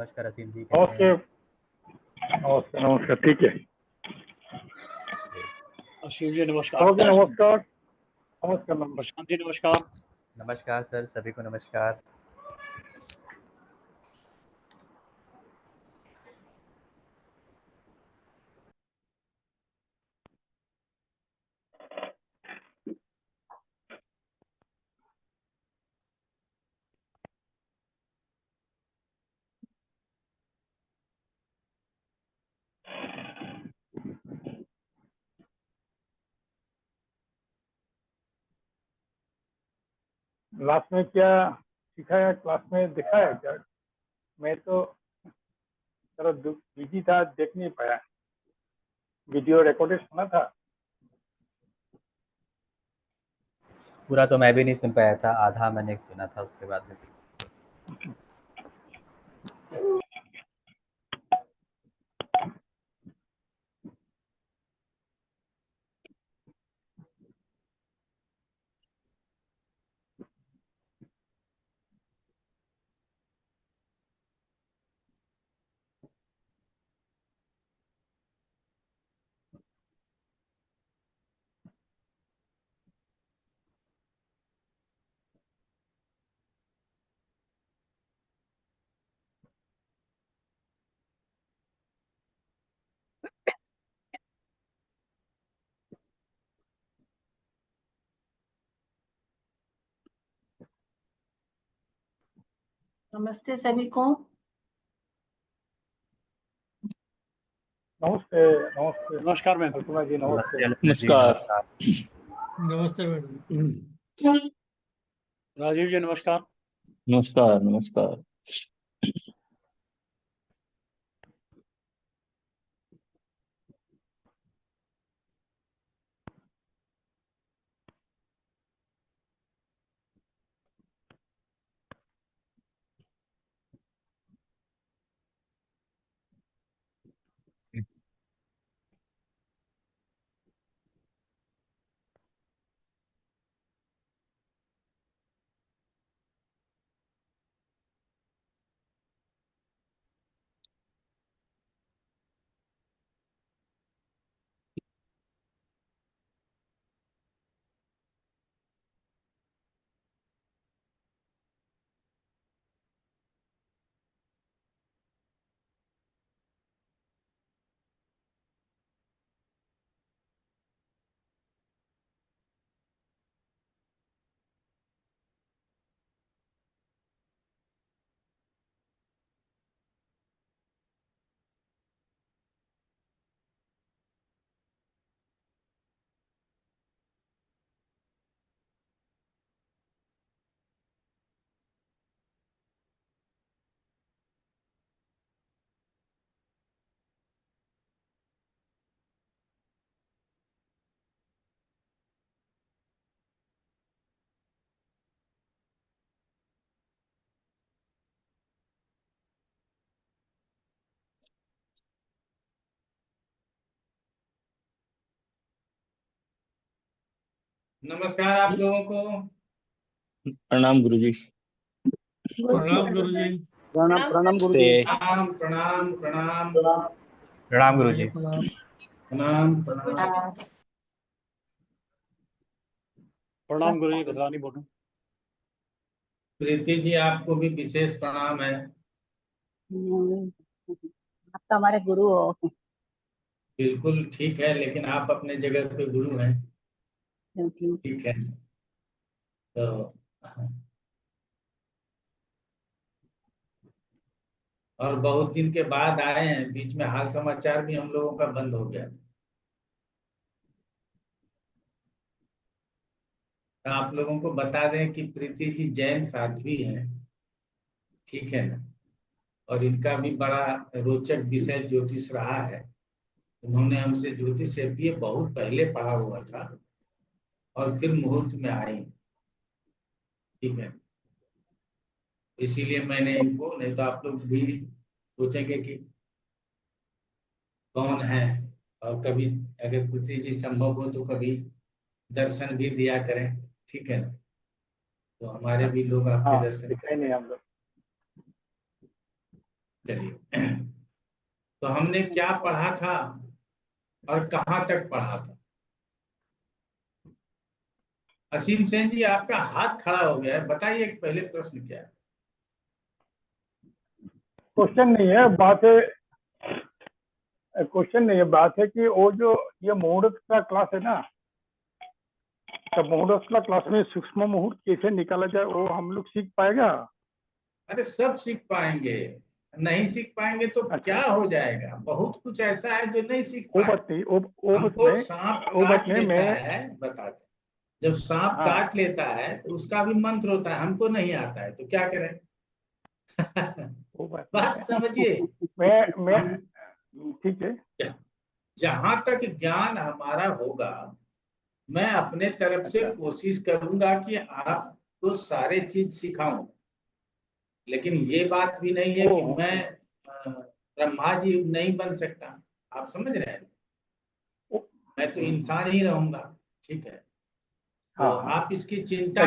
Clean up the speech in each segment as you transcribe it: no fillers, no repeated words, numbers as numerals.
नमस्कार असीम जी, कैसे ओके, हैं? नमस्कार नमस्कार, ठीक है। असीम जी नमस्कार। ओके, नमस्कार नमस्कार नमस्कार। प्रशांत जी नमस्कार। नमस्कार सर, सभी को नमस्कार। लास्ट में क्या सिखाया, क्लास में दिखाया क्या? मैं तो थोड़ा बिजी था, देख नहीं पाया। वीडियो रिकॉर्डेड सुना था। पूरा तो मैं भी नहीं सुन पाया था, आधा मैंने सुना था, उसके बाद में नमस्ते सभी को। नमस्ते नमस्ते नमस्कार मैम। अल्पना जी, नमस्ते। नमस्ते जी, नमस्कार। नमस्ते मैडम। राजीव जी नमस्कार। नमस्कार नमस्कार। नमस्कार आप लोगों को। प्रणाम गुरुजी। प्रणाम गुरुजी। प्रणाम प्रणाम गुरुजी। प्रणाम प्रणाम प्रणाम प्रणाम गुरु जी। प्रणाम। प्रणाम प्रणाम। प्रणाम गुरु जी। घसरानी बोलूं। प्रीति जी, आपको भी विशेष प्रणाम है। आप तो हमारे गुरु हो। बिल्कुल ठीक है, लेकिन आप अपने जगह पे गुरु हैं। ठीक है, तो और बहुत दिन के बाद आए हैं, बीच में हाल समाचार भी हम लोगों का बंद हो गया। तो आप लोगों को बता दें कि प्रीति जी जैन साध्वी हैं, ठीक है ना। और इनका भी बड़ा रोचक विषय ज्योतिष रहा है। उन्होंने हमसे ज्योतिष एमबीए बहुत पहले पढ़ा हुआ था और फिर मुहूर्त में आई, ठीक है। इसीलिए मैंने इनको, नहीं तो आप लोग भी सोचेंगे कि कौन है। और कभी अगर पृथ्वी जी संभव हो तो कभी दर्शन भी दिया करें, ठीक है ना। तो हमारे भी लोग आपके हाँ, दर्शन दिखाई करें। नहीं हम लोग। चलिए, तो हमने क्या पढ़ा था और कहाँ तक पढ़ा था? असीम सेन जी, आपका हाथ खड़ा हो गया है, बताइए पहले प्रश्न क्या है? क्वेश्चन नहीं है, बात है, क्वेश्चन नहीं है, बात है कि वो जो ये मुहूर्त का क्लास है ना, तो मुहूर्त का क्लास में सूक्ष्म मुहूर्त कैसे निकाला जाए वो हम लोग सीख पाएगा? अरे सब सीख पाएंगे, नहीं सीख पाएंगे तो अच्छा। क्या हो जाएगा? बहुत कुछ ऐसा है जो नहीं सीख वो पाए। बात नहीं, वो बात हमको नहीं, सांप वो बात काट नहीं, लेता मैं, है, बताते, जब सांप हाँ, काट लेता है तो उसका भी मंत्र होता है, हमको नहीं आता है तो क्या करें? वो बात नहीं बात है, समझिए। मैं हम ठीक है। जहां तक ज्ञान हमारा होगा, मैं अपने तरफ से अच्छा, कोशिश करूंगा कि आपको सारे चीज सिखाऊं, लेकिन ये बात भी नहीं है ओ, कि मैं ब्रह्मा जी नहीं बन सकता। आप समझ रहे हैं? मैं तो इंसान ही रहूंगा, ठीक है? तो हाँ हाँ। आप इसकी चिंता न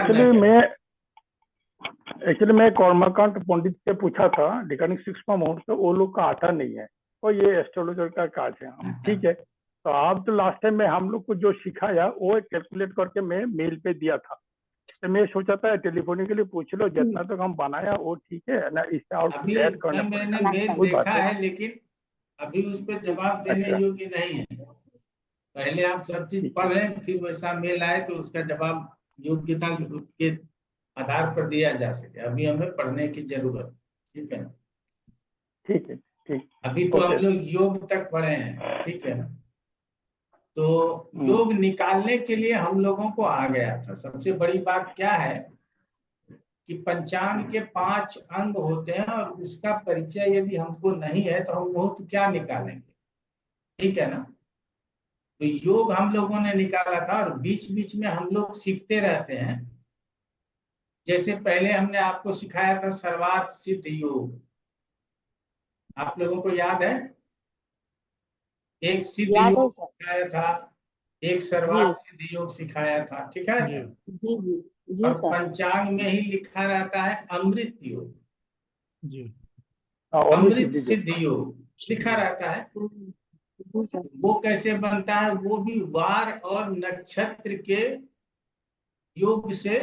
एक्चुअली करें। मैं कौरमाकांत पंडित से पूछा था डिकानिक सूक्ष्म मुहूर्त, तो वो लोग का आता नहीं है, तो ये एस्ट्रोलॉजर का काज है। हम ठीक है, तो आप तो लास्ट टाइम में हम लोग को जो सिखाया वो कैलकुलेट करके मैं मेल पे दिया था, तो मैं सोचा था टेलीफोनिकली पूछ लो, जितना तक हम बनाया वो ठीक है ना, इससे और कुछ अभी ऐड करना मैंने पड़ेगा, मेल कोई बात देखा है। है, लेकिन अभी उस पर जवाब देने अच्छा, योग्य नहीं है। पहले आप सब चीज ठीक है, पढ़ लें, फिर वैसा मेल आए तो उसका जवाब योग्यता के आधार पर दिया जा सके। अभी हमें पढ़ने की जरूरत है, ठीक है ना? ठीक है, ठीक। अभी तो हम ओके। लोग योग तक पढ़े हैं, ठीक है ना? तो हम्म, योग निकालने के लिए हम लोगों को आ गया था। सबसे बड़ी बात क्या है कि पंचांग के 5 अंग होते हैं, और उसका परिचय यदि हमको नहीं है तो हम मुहूर्त क्या निकालेंगे, ठीक है ना? तो योग हम लोगों ने निकाला था, और बीच बीच में हम लोग सीखते रहते हैं। जैसे पहले हमने आपको सिखाया था सर्वार्थ सिद्ध योग, आप लोगों को याद है? एक सिद्ध याद है योग सर। सिखाया था, एक जी सर्वार्थ सिद्ध योग सिखाया था, ठीक है जी ना? जी जी जी और सर। पंचांग में ही लिखा रहता है अमृत योग, जी हाँ, अमृत अमृत सिद्धि जो, सिद्ध योग लिखा रहता है। जी सर। वो कैसे बनता है? वो भी वार और नक्षत्र के योग से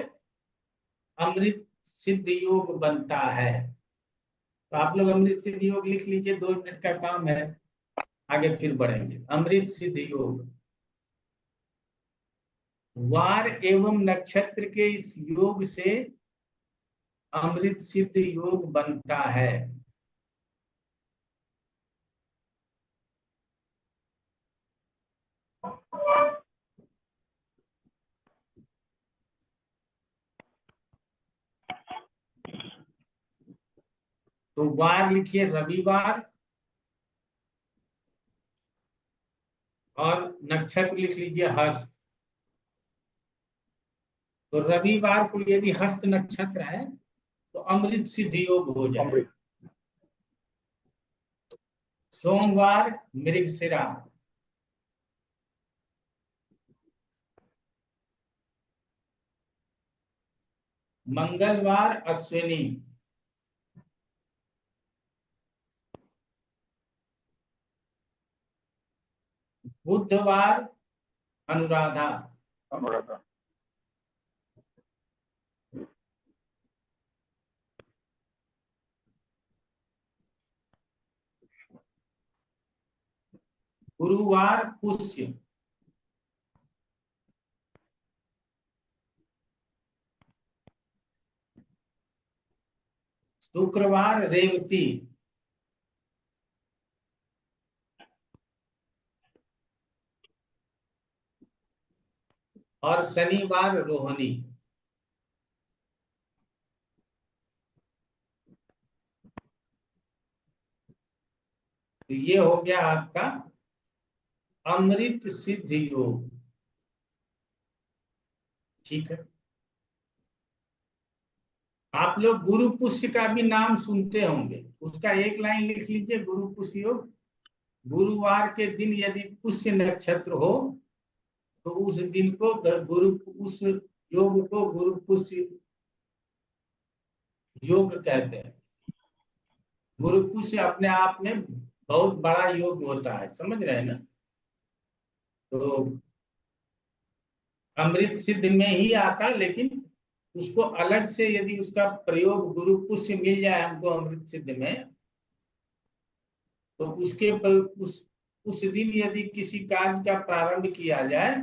अमृत सिद्ध योग बनता है। तो आप लोग अमृत सिद्ध योग लिख लीजिए, 2 मिनट का काम है, आगे फिर बढ़ेंगे। अमृत सिद्ध योग, वार एवं नक्षत्र के इस योग से अमृत सिद्ध योग बनता है। तो वार लिखिए रविवार, और नक्षत्र लिख लीजिए हस्त। तो रविवार को यदि हस्त नक्षत्र है तो अमृत सिद्ध योग हो जाएगा। अमृत, सोमवार मृगशिरा, मंगलवार अश्विनी, बुधवार अनुराधा, अनुराधा, गुरुवार पुष्य, शुक्रवार रेवती, और शनिवार रोहिणी। तो ये हो गया आपका अमृत सिद्ध योग, ठीक है? आप लोग गुरु पुष्य का भी नाम सुनते होंगे, उसका एक लाइन लिख लीजिए, गुरु पुष्य योग। गुरुवार के दिन यदि पुष्य नक्षत्र हो तो उस दिन को गुरु, उस योग को गुरु पुष्य योग कहते हैं। गुरु पुष्य अपने आप में बहुत बड़ा योग होता है, समझ रहे हैं ना। तो अमृत सिद्ध में ही आता, लेकिन उसको अलग से यदि उसका प्रयोग गुरु पुष्य मिल जाए हमको अमृत सिद्ध में, तो उस दिन यदि किसी कार्य का प्रारंभ किया जाए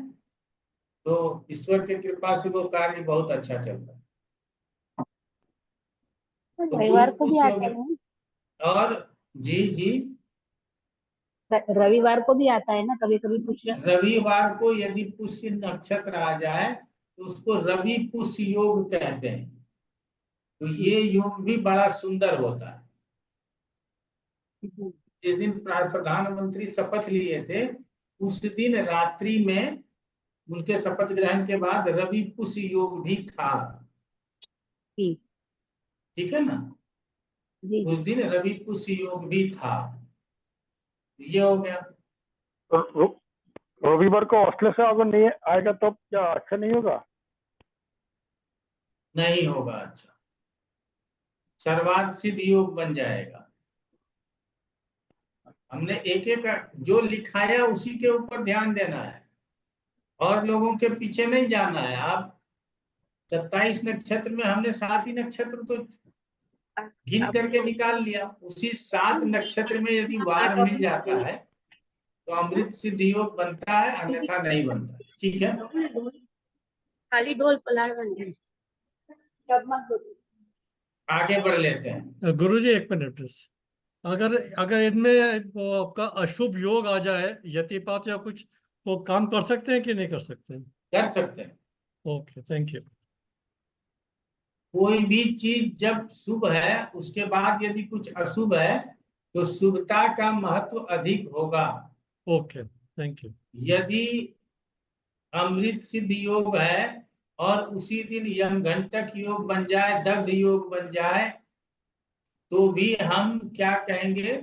तो ईश्वर की कृपा से वो कार्य बहुत अच्छा चलता है। तो रविवार गुरु को भी पुष्य आता है ना? और जी जी, रविवार को भी आता है ना कभी कभी पुष्य? रविवार को यदि पुष्य नक्षत्र आ जाए तो उसको रवि पुष्य योग कहते हैं। तो ये योग भी बड़ा सुंदर होता है। जिस दिन प्रधानमंत्री शपथ लिए थे उस दिन रात्रि में उनके शपथ ग्रहण के बाद रवि पुष्य योग भी था, ठीक। ठीक है ना। जी उस जी। दिन रवि पुष्य योग भी था। ये हो गया। तो रविवार को हॉस्टल से अगर नहीं आएगा तो क्या अच्छा नहीं होगा? नहीं होगा अच्छा, सर्वार्थ सिद्ध योग बन जाएगा। हमने एक एक जो लिखाया उसी के ऊपर ध्यान देना है और लोगों के पीछे नहीं जाना है। आप 27 नक्षत्र में हमने 7 ही नक्षत्र तो गिन करके निकाल लिया। उसी 7 नक्षत्र में यदि वार मिल जाता है तो अमृत सिद्ध योग बनता है, अन्यथा नहीं बनता। ठीक है, खाली ढोल पलाड़ बन गए। तब मत बोलो। आगे बढ़ लेते हैं। गुरुजी एक मिनट प्लीज। अगर अगर इनमें वो आपका अशुभ योग आ जाए, यतिपात या कुछ, वो काम कर सकते हैं कि नहीं कर सकते हैं? कर सकते हैं। Okay, thank you. कोई भी चीज जब शुभ है उसके बाद यदि कुछ अशुभ है तो शुभता का महत्व अधिक होगा। Okay, thank you. यदि अमृत सिद्ध योग है और उसी दिन यमघंटक योग बन जाए, दग्ध योग बन जाए, तो भी हम क्या कहेंगे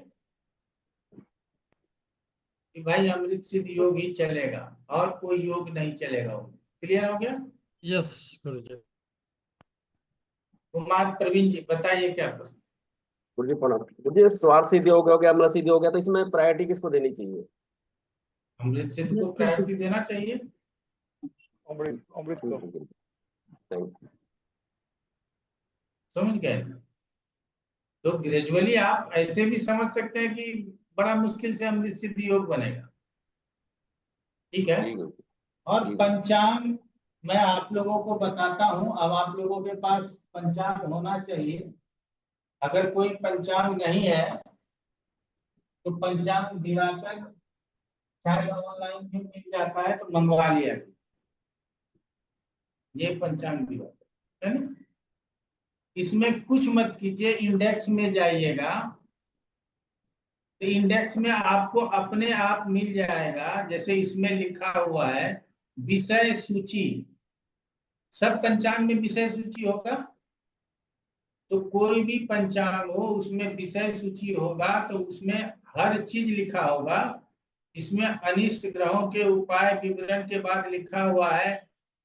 कि भाई अमृत सिद्ध योग ही चलेगा और कोई योग नहीं चलेगा। क्लियर हो गया? यस गुरुजी। कुमार प्रवीण जी बताइए क्या प्रश्न। गुरुजी प्रणाम। गुरुजी स्वार्थ सिद्धि हो गया, अमृत सिद्धि हो गया, तो इसमें प्रायोरिटी किसको देनी चाहिए? अमृत सिद्ध को प्रायोरिटी देना चाहिए। अमृत अमृत ठीक को। है गुरुजी, थैंक यू। समझ गए? तो ग्रेजुअली आप ऐसे भी समझ सकते हैं कि बड़ा मुश्किल से अमृत सिद्ध योग बनेगा। ठीक है। जी गुरुजी। और जी। पंचांग मैं आप लोगों को बताता हूं। अब आप लोगों के पास पंचांग होना चाहिए। अगर कोई पंचांग नहीं है तो पंचांग दिवाकर चाहे ऑनलाइन भी मिल जाता है तो मंगवा लिया। ये पंचांग दिवाकर है ना। इसमें कुछ मत कीजिए, इंडेक्स में जाइएगा तो इंडेक्स में आपको अपने आप मिल जाएगा। जैसे इसमें लिखा हुआ है विषय सूची। सब पंचांग में विषय सूची होगा। तो कोई भी पंचांग हो उसमें विषय सूची होगा तो उसमें हर चीज लिखा होगा। इसमें अनिष्ट ग्रहों के उपाय विवरण के बाद लिखा हुआ है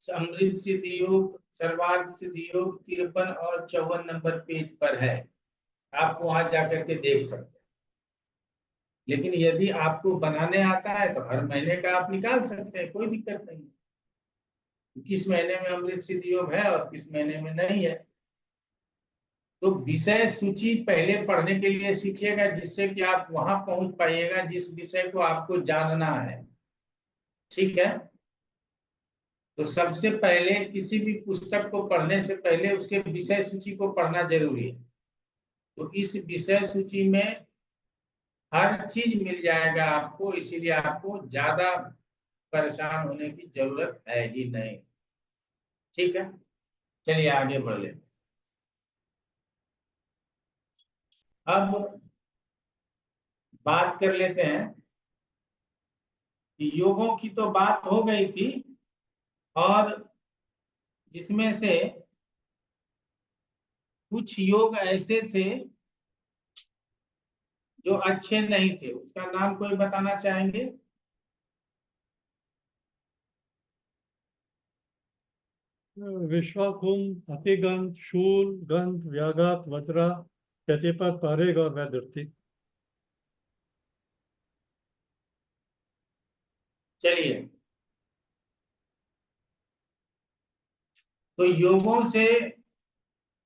अमृत सिद्ध योग, सर्वार्थ सिद्ध योग 53 और 54 नंबर पेज पर है। आप वहां जाकर के देख सकते हैं। लेकिन यदि आपको बनाने आता है तो हर महीने का आप निकाल सकते हैं, कोई दिक्कत नहीं। किस महीने में अमृत सिद्ध योग है और किस महीने में नहीं है। तो विषय सूची पहले पढ़ने के लिए सीखिएगा जिससे कि आप वहां पहुंच पाइएगा जिस विषय को आपको जानना है। ठीक है। तो सबसे पहले किसी भी पुस्तक को पढ़ने से पहले उसके विषय सूची को पढ़ना जरूरी है। तो इस विषय सूची में हर चीज मिल जाएगा आपको, इसीलिए आपको ज्यादा परेशान होने की जरूरत है ही नहीं। ठीक है, चलिए आगे बढ़ लेते। अब बात कर लेते हैं कि योगों की तो बात हो गई थी और जिसमें से कुछ योग ऐसे थे जो अच्छे नहीं थे। उसका नाम कोई बताना चाहेंगे? विश्वाकुम, अतिगंध, शूल, गंध, व्याघात, वज्रा, व्यतिपात पारेग और वह द्रुति। चलिए, तो योगों से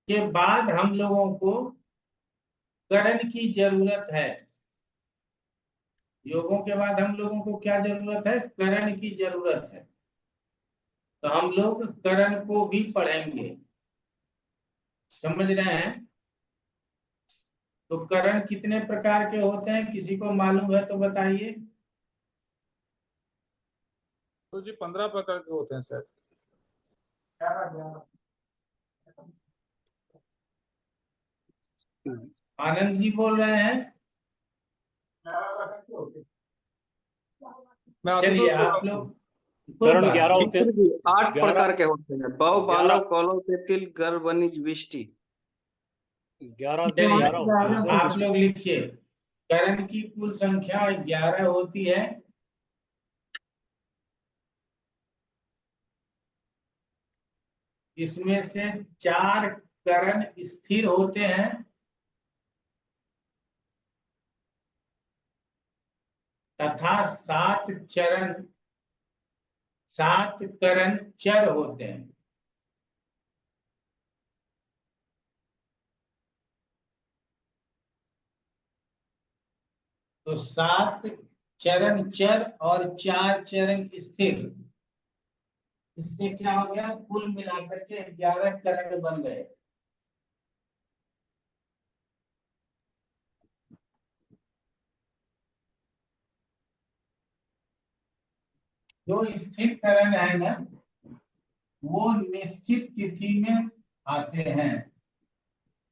के बाद हम लोगों को करण की जरूरत है। योगों के बाद हम लोगों को क्या जरूरत है? करण की जरूरत है। तो हम लोग करण को भी पढ़ेंगे, समझ रहे हैं? तो करण कितने प्रकार के होते हैं, किसी को मालूम है तो बताइए। तो जी 15 प्रकार के होते हैं शायद। आनंद जी बोल रहे हैं। मैं चलिए, आशुतोष बोल रहा आप हूँ। लोग कोई करण बात 11 नहीं। होते हैं। 8 11 प्रकार के होते हैं। बव, बालव, कौलव, तेतिल, गर, वनिज, विष्टि। 11 चलिए, होते हैं सर। आप लोग लिखिए, करण की कुल संख्या 11 होती है। इसमें से 4 करण स्थिर होते हैं तथा 7 करण चर होते हैं। तो 7 चरण चर और 4 चरण स्थिर, इससे क्या हो गया? कुल मिलाकर के 11 करण बन गए। जो स्थिर करण है ना, वो निश्चित तिथि में आते हैं,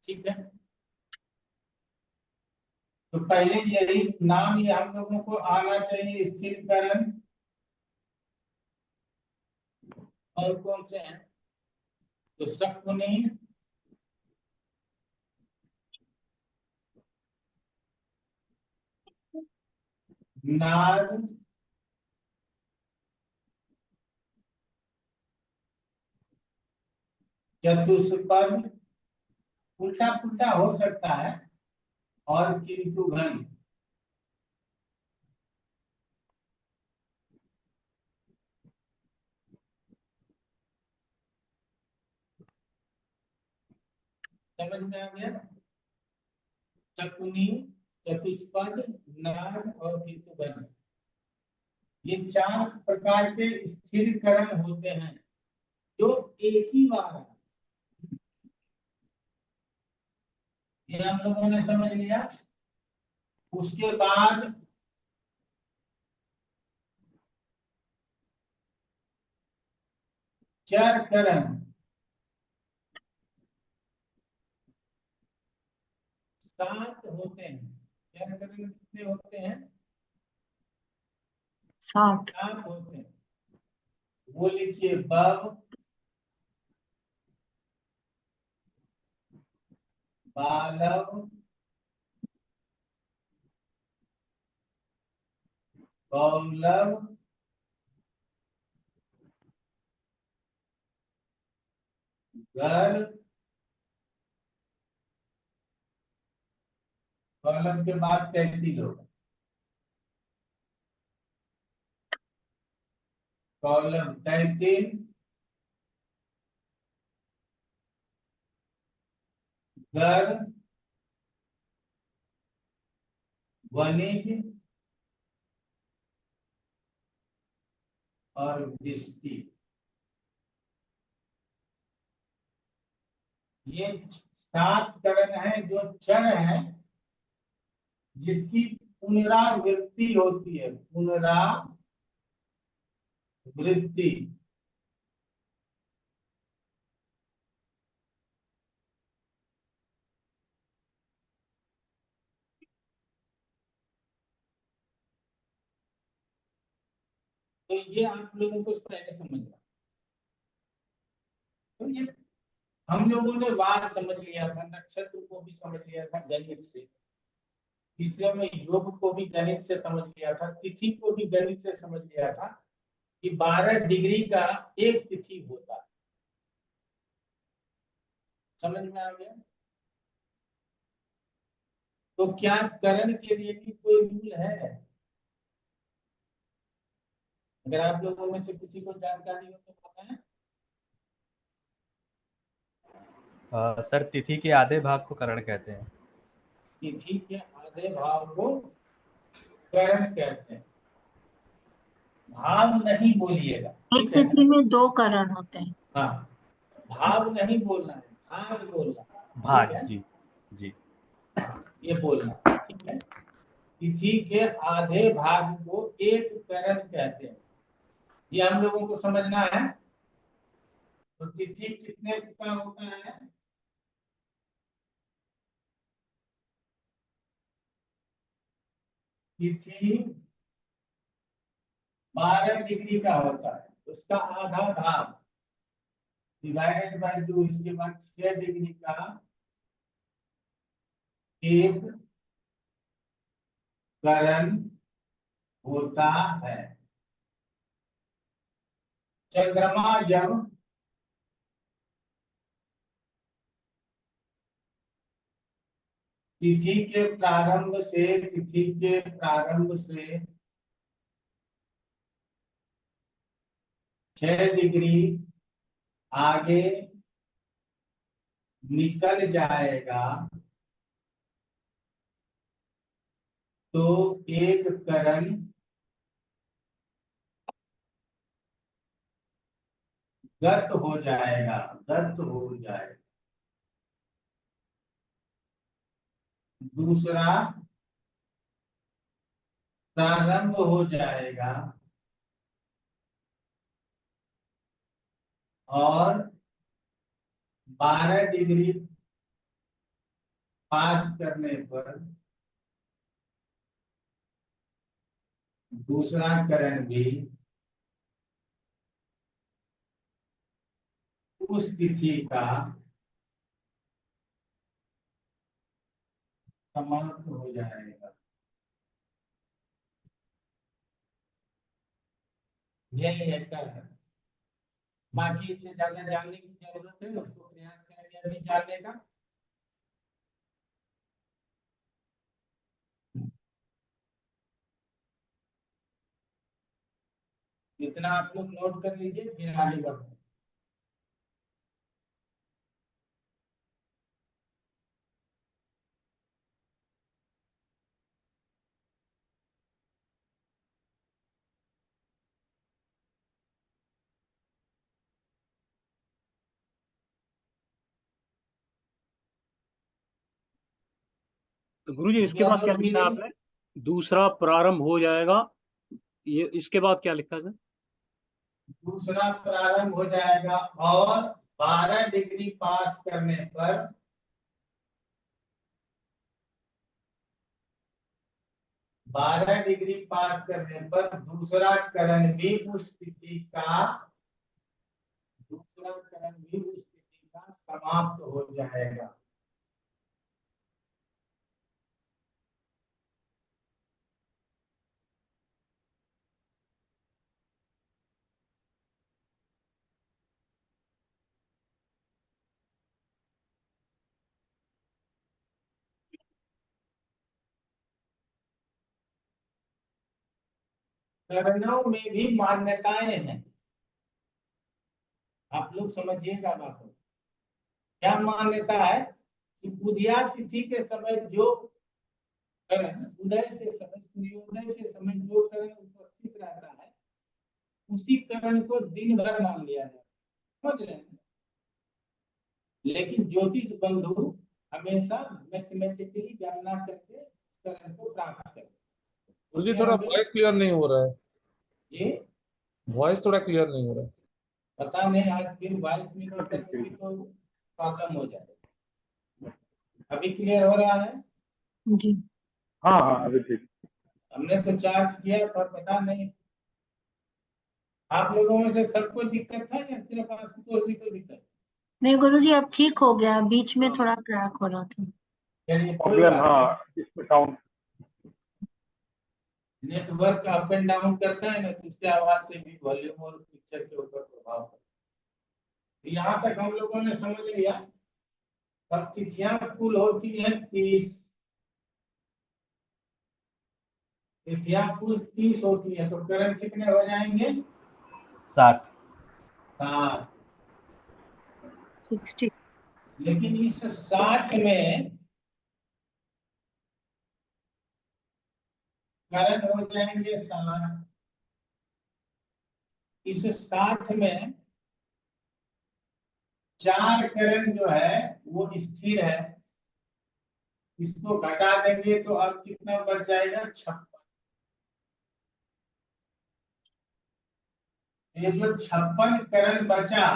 ठीक है? तो पहले यही नाम ये हम लोगों को आना चाहिए, स्थिर करण। और कौन से हैं? तो शकुनी, नाग, चतुष्पद, उल्टा पुल्टा हो सकता है, और किंतु घन। समझ में आ गया? शकुनी, चतुष्पद, नाग और किंतु घन, ये 4 प्रकार के स्थिर करण होते हैं जो एक ही बार है। ये हम लोगों ने समझ लिया। उसके बाद चर करण 7 होते हैं। चर करण कितने होते हैं? 7 होते हैं। वो लिखिए, बव, बालव, कौलव, गर, कौलव के बाद 33 होगा। कौलव 33, गर, वनिज और विष्टि। ये 7 करण है जो चर है, जिसकी पुनरावृत्ति होती है। पुनरावृत्ति। तो ये आप लोगों को पहले समझना। तो ये हम लोगों ने वार समझ लिया था, नक्षत्र को भी समझ लिया था गणित से, इसलिए मैं योग को भी गणित से समझ लिया था, तिथि को भी गणित से समझ लिया था कि 12 डिग्री का एक तिथि होता है। समझ में आ गया? तो क्या करण के लिए भी कोई रूल है? अगर आप लोगों में से किसी को जानकारी हो तो बताएं। सर तिथि के आधे भाग को करण कहते हैं। तिथि के आधे भाग को करण कहते हैं। भाव नहीं बोलिएगा, एक ठीक है? तिथि में 2 करण होते हैं। हाँ, भाव नहीं बोलना है, भाग बोलना है, ठीक भाग, है? जी जी। ये बोलना है, ठीक है? तिथि के आधे भाग को एक करण कहते हैं, ये हम लोगों को समझना है। तो तिथि कितने का होता है? तिथि 12 डिग्री का होता है, उसका आधा भाग डिवाइडेड बाय 2, इसके बाद 6 डिग्री का एक करण होता है। चंद्रमा जब तिथि के प्रारंभ से 6 डिग्री आगे निकल जाएगा तो एक करण गत हो जाएगा, दूसरा प्रारंभ हो जाएगा और 12 डिग्री पास करने पर दूसरा करण भी उस तिथि का समाप्त हो जाएगा। यही है करण। बाकी इससे ज्यादा जानने की जरूरत है, उसको प्रयास करेंगे अभी जानने का। इतना आप लोग नोट कर लीजिए, फिर आगे बढ़ते हैं। तो गुरुजी इसके बाद क्या लिखा है आपने? दूसरा प्रारंभ हो जाएगा, ये इसके बाद क्या लिखा है सर? दूसरा प्रारंभ हो जाएगा और 12 डिग्री पास करने पर 12 डिग्री पास करने पर दूसरा करण भी उस तिथि का समाप्त हो जाएगा। करणों में भी मान्यताएं हैं, आप लोग समझिएगा बात को। क्या मान्यता है कि उदया तिथि के समय जो करण, उदय के समय, सूर्योदय के समय जो करण उपस्थित रहता है उसी करण को दिन भर मान लिया जाए, समझ रहे हैं? लेकिन ज्योतिष बंधु हमेशा मैथमेटिकली गणना करके करण को प्राप्त करते। गुरुजी थोड़ा वॉइस क्लियर नहीं हो रहा है, ये वॉइस थोड़ा क्लियर नहीं हो रहा है। पता नहीं आज फिर वॉइस में दिक्कत होगी तो प्रॉब्लम हो जाएगा। अभी क्लियर हो रहा है? जी हाँ हाँ अभी ठीक। हमने तो चार्ज किया पर पता नहीं आप लोगों में से सबको दिक्कत था या सिर्फ आपको ही कोई दिक्कत? नहीं गुरुजी, अब ठीक हो गया, बीच में थोड़ा क्रैक हो रहा था। चलिए कोई प्रॉब्लम बात हाँ इसमें साउंड नहीं। नेटवर्क अप एंड डाउन करता है ना, तो उसके आवाज से भी वॉल्यूम और पिक्चर के ऊपर प्रभाव पड़ता है। यहाँ तक हम लोगों ने समझ लिया। अब तिथियां कुल होती हैं 30। त्रिज्या कुल 30 होती है, तो करण कितने हो जाएंगे? 60। 60। 60। लेकिन इस 60 में करण हो जाएंगे 60। इस 60 में 4 करण जो है वो स्थिर है, इसको घटा देंगे तो अब कितना बच जाएगा? 56। ये जो 56 करण बचा,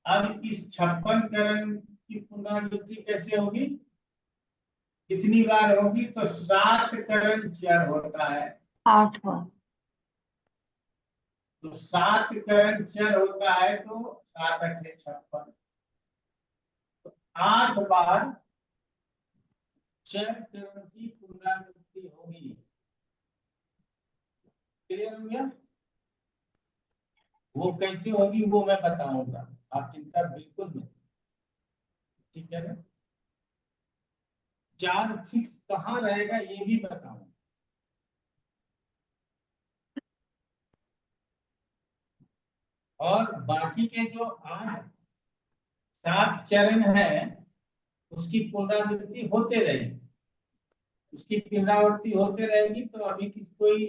अब इस 56 करण की पुनरावृत्ति कैसे होगी, कितनी बार होगी? तो 7 करण चर होता है, 8 बार। तो 7 करण चर होता है, तो 7 अठे 56, 8 बार चर करण की पुनरावृत्ति होगी। क्लियर हो गया? वो कैसे होगी वो मैं बताऊंगा, आप चिंता बिल्कुल मत, ठीक है ना? 4 फिक्स कहाँ रहेगा ये भी बताऊंगा। और बाकी के जो 7 चरण है उसकी पुनरावृत्ति होते रहेगी, उसकी पुनरावृत्ति होते रहेगी। तो अभी कोई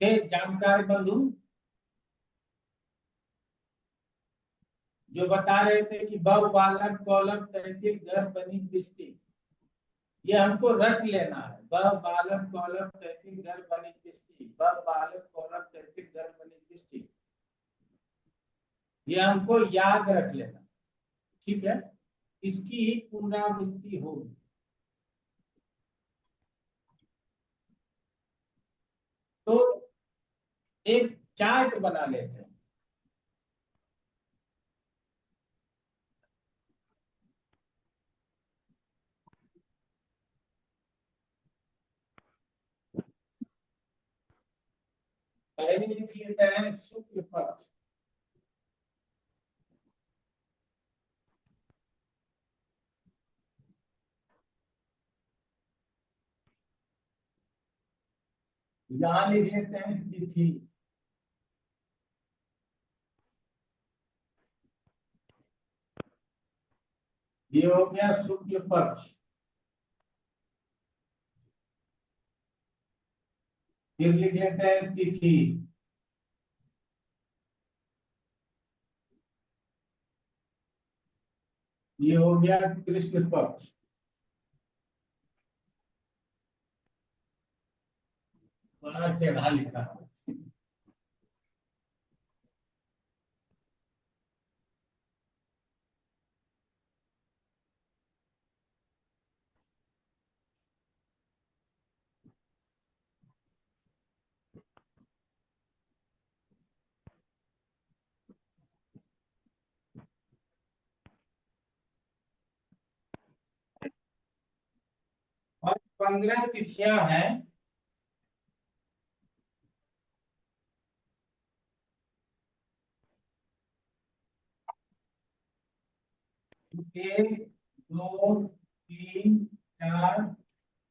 जानकार बंधु जो बता रहे थे कि बव बालक कौलभ तैतिल गर्भ बनी दृष्टि, ये हमको रट लेना है। बव बालक कौलभ तैतिल गर्भ बनी दृष्टि, बव बालक कौलभ तैतिल गर्भ बनी दृष्टि, ये हमको याद रख लेना, ठीक है? इसकी पुनरावृत्ति होगी। तो एक चार्ट बना लेते हैं। पहले लिख लेते हैं शुक्ल पक्ष, यहाँ लिख लेते हैं तिथि, ये हो गया शुक्ल पक्ष। फिर लिख लेते हैं तिथि, ये हो गया कृष्ण पक्ष। बड़ा टेढ़ा लिखा है। और 15 तिथियां हैं। एक, दो, तीन, चार,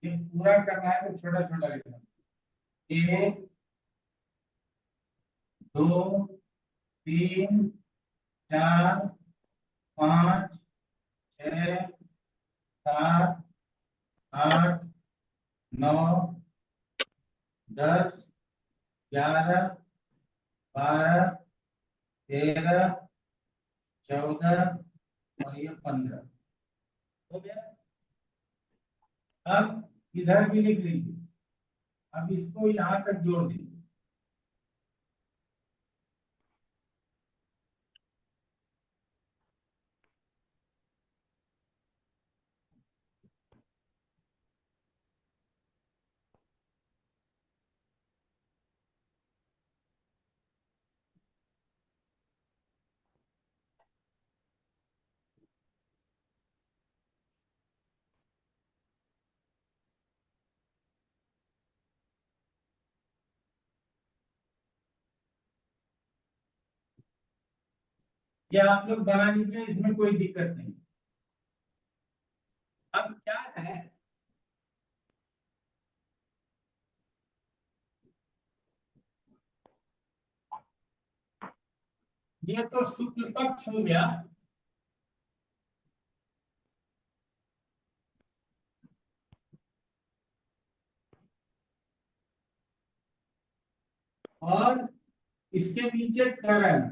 ये पूरा करना है तो छोटा छोटा लिखना। 1, 2, 3, 4, 5, 6, 7, 8, 9, 10, 11, 12, 13, 14 और ये 15 हो गया। अब इधर भी लिख लीजिए, अब इसको यहां तक जोड़ दीजिए। ये आप लोग बना लीजिए, इसमें कोई दिक्कत नहीं। अब क्या है, ये तो शुक्ल पक्ष हो गया। और इसके नीचे करण,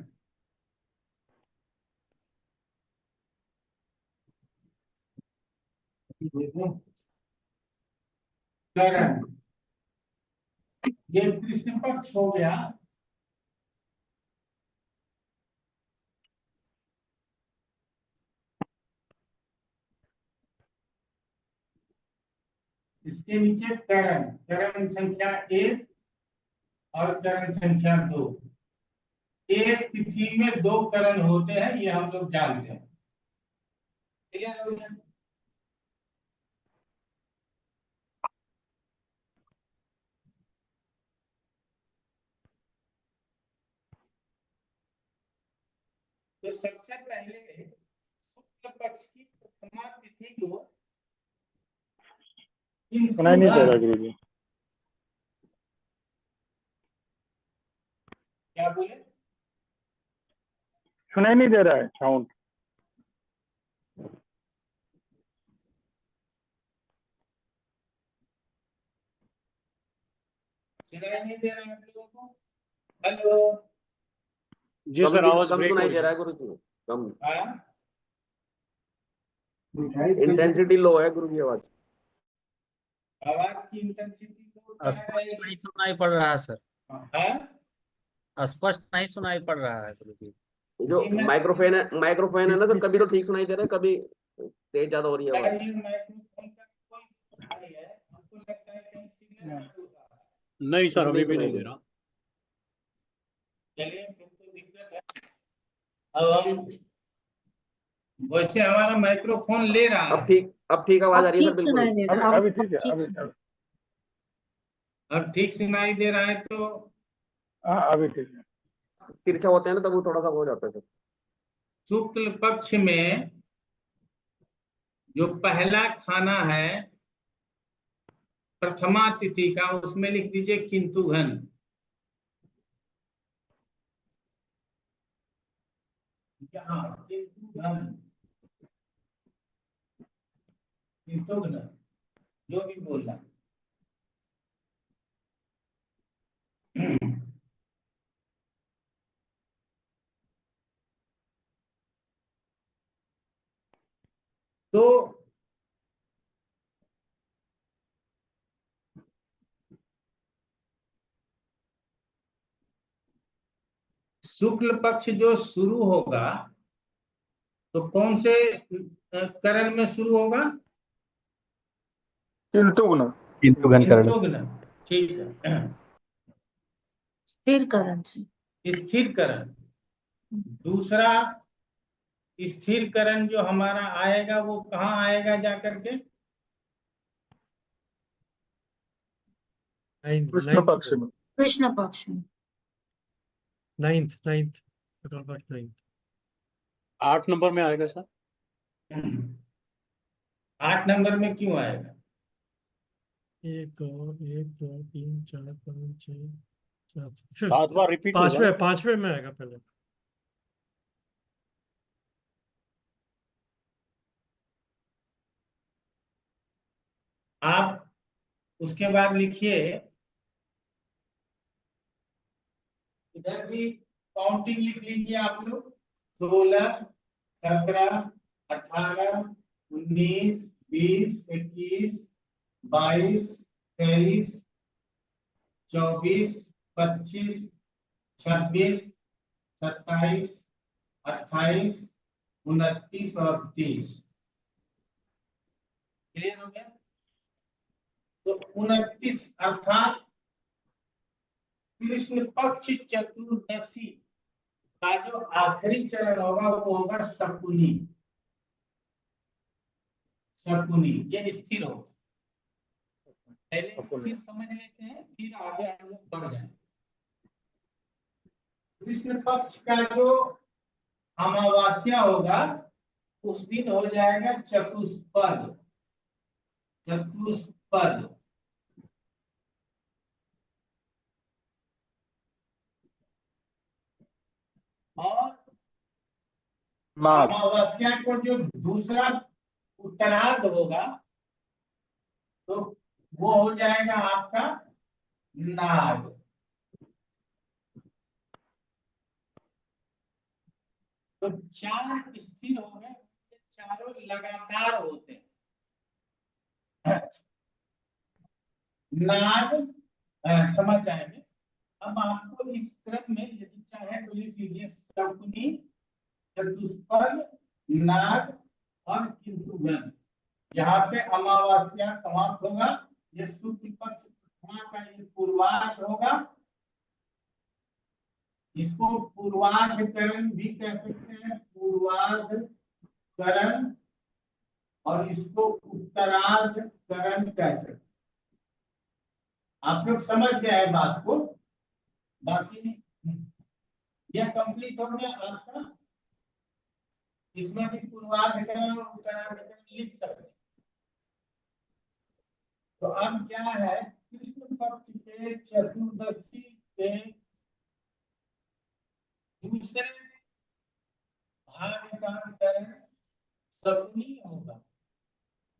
करण, ये कृष्ण पक्ष हो गया। इसके नीचे करण, करण संख्या 1 और करण संख्या 2। एक तिथि में 2 करण होते हैं, ये हम लोग जानते हैं। क्लियर हो गया? तो सबसे पहले शुक्ल पक्ष की प्रथमा तिथि को सुनाई नहीं दे रहा गुरु जी। क्या बोले? सुनाई नहीं दे रहा है साउंड। सुनाई नहीं दे रहा है आप लोगों को? हेलो जी सर, आवाज कम ब्रेक हो सुनाई रही दे रहा है। है गुरु जी, कम हाँ? इंटेंसिटी लो है गुरु जी आवाज। आवाज की इंटेंसिटी को क्या स्पष्ट रहेगी? नहीं सुनाई पड़ रहा है सर, हाँ? स्पष्ट नहीं सुनाई पड़ रहा है गुरु जी। ये जो जी, मैं माइक्रोफोन है ना सर, कभी तो ठीक सुनाई दे रहा है, कभी तेज ज्यादा हो रही है आवाज। ये माइक्रोफोन का कोई समस्या नहीं है, हमको लगता है कहीं सिग्नल का दोष आ रहा है। नहीं सर, अभी भी सुनाई नहीं दे दे रहा। चलिए, फिर तो दिक्कत है। अब हम वैसे हमारा माइक्रोफोन ले रहा अब है। ठीक आवाज आ अब रही है सर, ठीक बिल्कुल। सुनाई दे रहा है। अभी अब ठीक है, ठीक अभी सुनाई। अब ठीक सुनाई दे रहा है तो हाँ अभी ठीक है। तिरछा होते हैं ना तब वो थोड़ा सा हो जाता है सर। शुक्ल पक्ष में जो पहला खाना है प्रथमा तिथि का, उसमें लिख दीजिए किंतु घन। यहाँ किंतु घन, किंतु घन, जो भी बोलना। तो शुक्ल पक्ष जो शुरू होगा तो कौन से करण में शुरू होगा? किंतु गुण। किंतु घन करण किंतु से। घन, ठीक है। स्थिर करण से। स्थिर करण। दूसरा स्थिर करण जो हमारा आएगा वो कहाँ आएगा जाकर के? कृष्ण पक्ष में। कृष्ण पक्ष में। Ninth ninth ninth. 8 नंबर में आएगा सर। 8 नंबर में क्यों आएगा? 1 2 3 4 5 6 7। 7 बार रिपीट होगा। पांचवे में आएगा पहले। आप उसके बाद लिखिए, इधर भी काउंटिंग लिख लीजिए आप लोग। 16 17 18 19 20 21 22 23 24 25 26 27 28 29 और 30। क्लियर हो गया? तो 29 अर्थात कृष्ण पक्ष चतुर्दशी का जो आखिरी चरण होगा वो होगा शकुनी। शकुनी ये स्थिर होगा। पहले स्थिर समझ लेते हैं, फिर आगे हम लोग बढ़ जाएंगे। कृष्ण पक्ष का जो अमावस्या होगा उस दिन हो जाएगा चतुष्पद। चतुष्पद और नाग। अमावस्या को जो दूसरा उत्तरार्ध होगा तो वो हो जाएगा आपका नाग। तो चार स्थिर हो गए, चारों लगातार होते हैं। नाग क्षमा चाहेंगे। अब आपको इस क्रम में यदि चाहे तो लिख लीजिए शकुनी, चतुष्पद, नाग और किंतुगन। यहाँ पे अमावस्या समाप्त होगा, ये शुक्ल पक्ष प्रथमा का ये पूर्वार्ध होगा। इसको पूर्वार्ध करण भी कह सकते हैं, पूर्वार्ध करण, और इसको उत्तरार्ध करण कह सकते हैं। आप लोग समझ गए हैं बात को। बाकी यह कंप्लीट हो गया आपका। इसमें भी पूर्वार्ध करण और उत्तरार्ध करण लिख सकते हैं। तो अब क्या है, कृष्ण पक्ष के चतुर्दशी के दूसरे भाग का करण शकुनी होगा।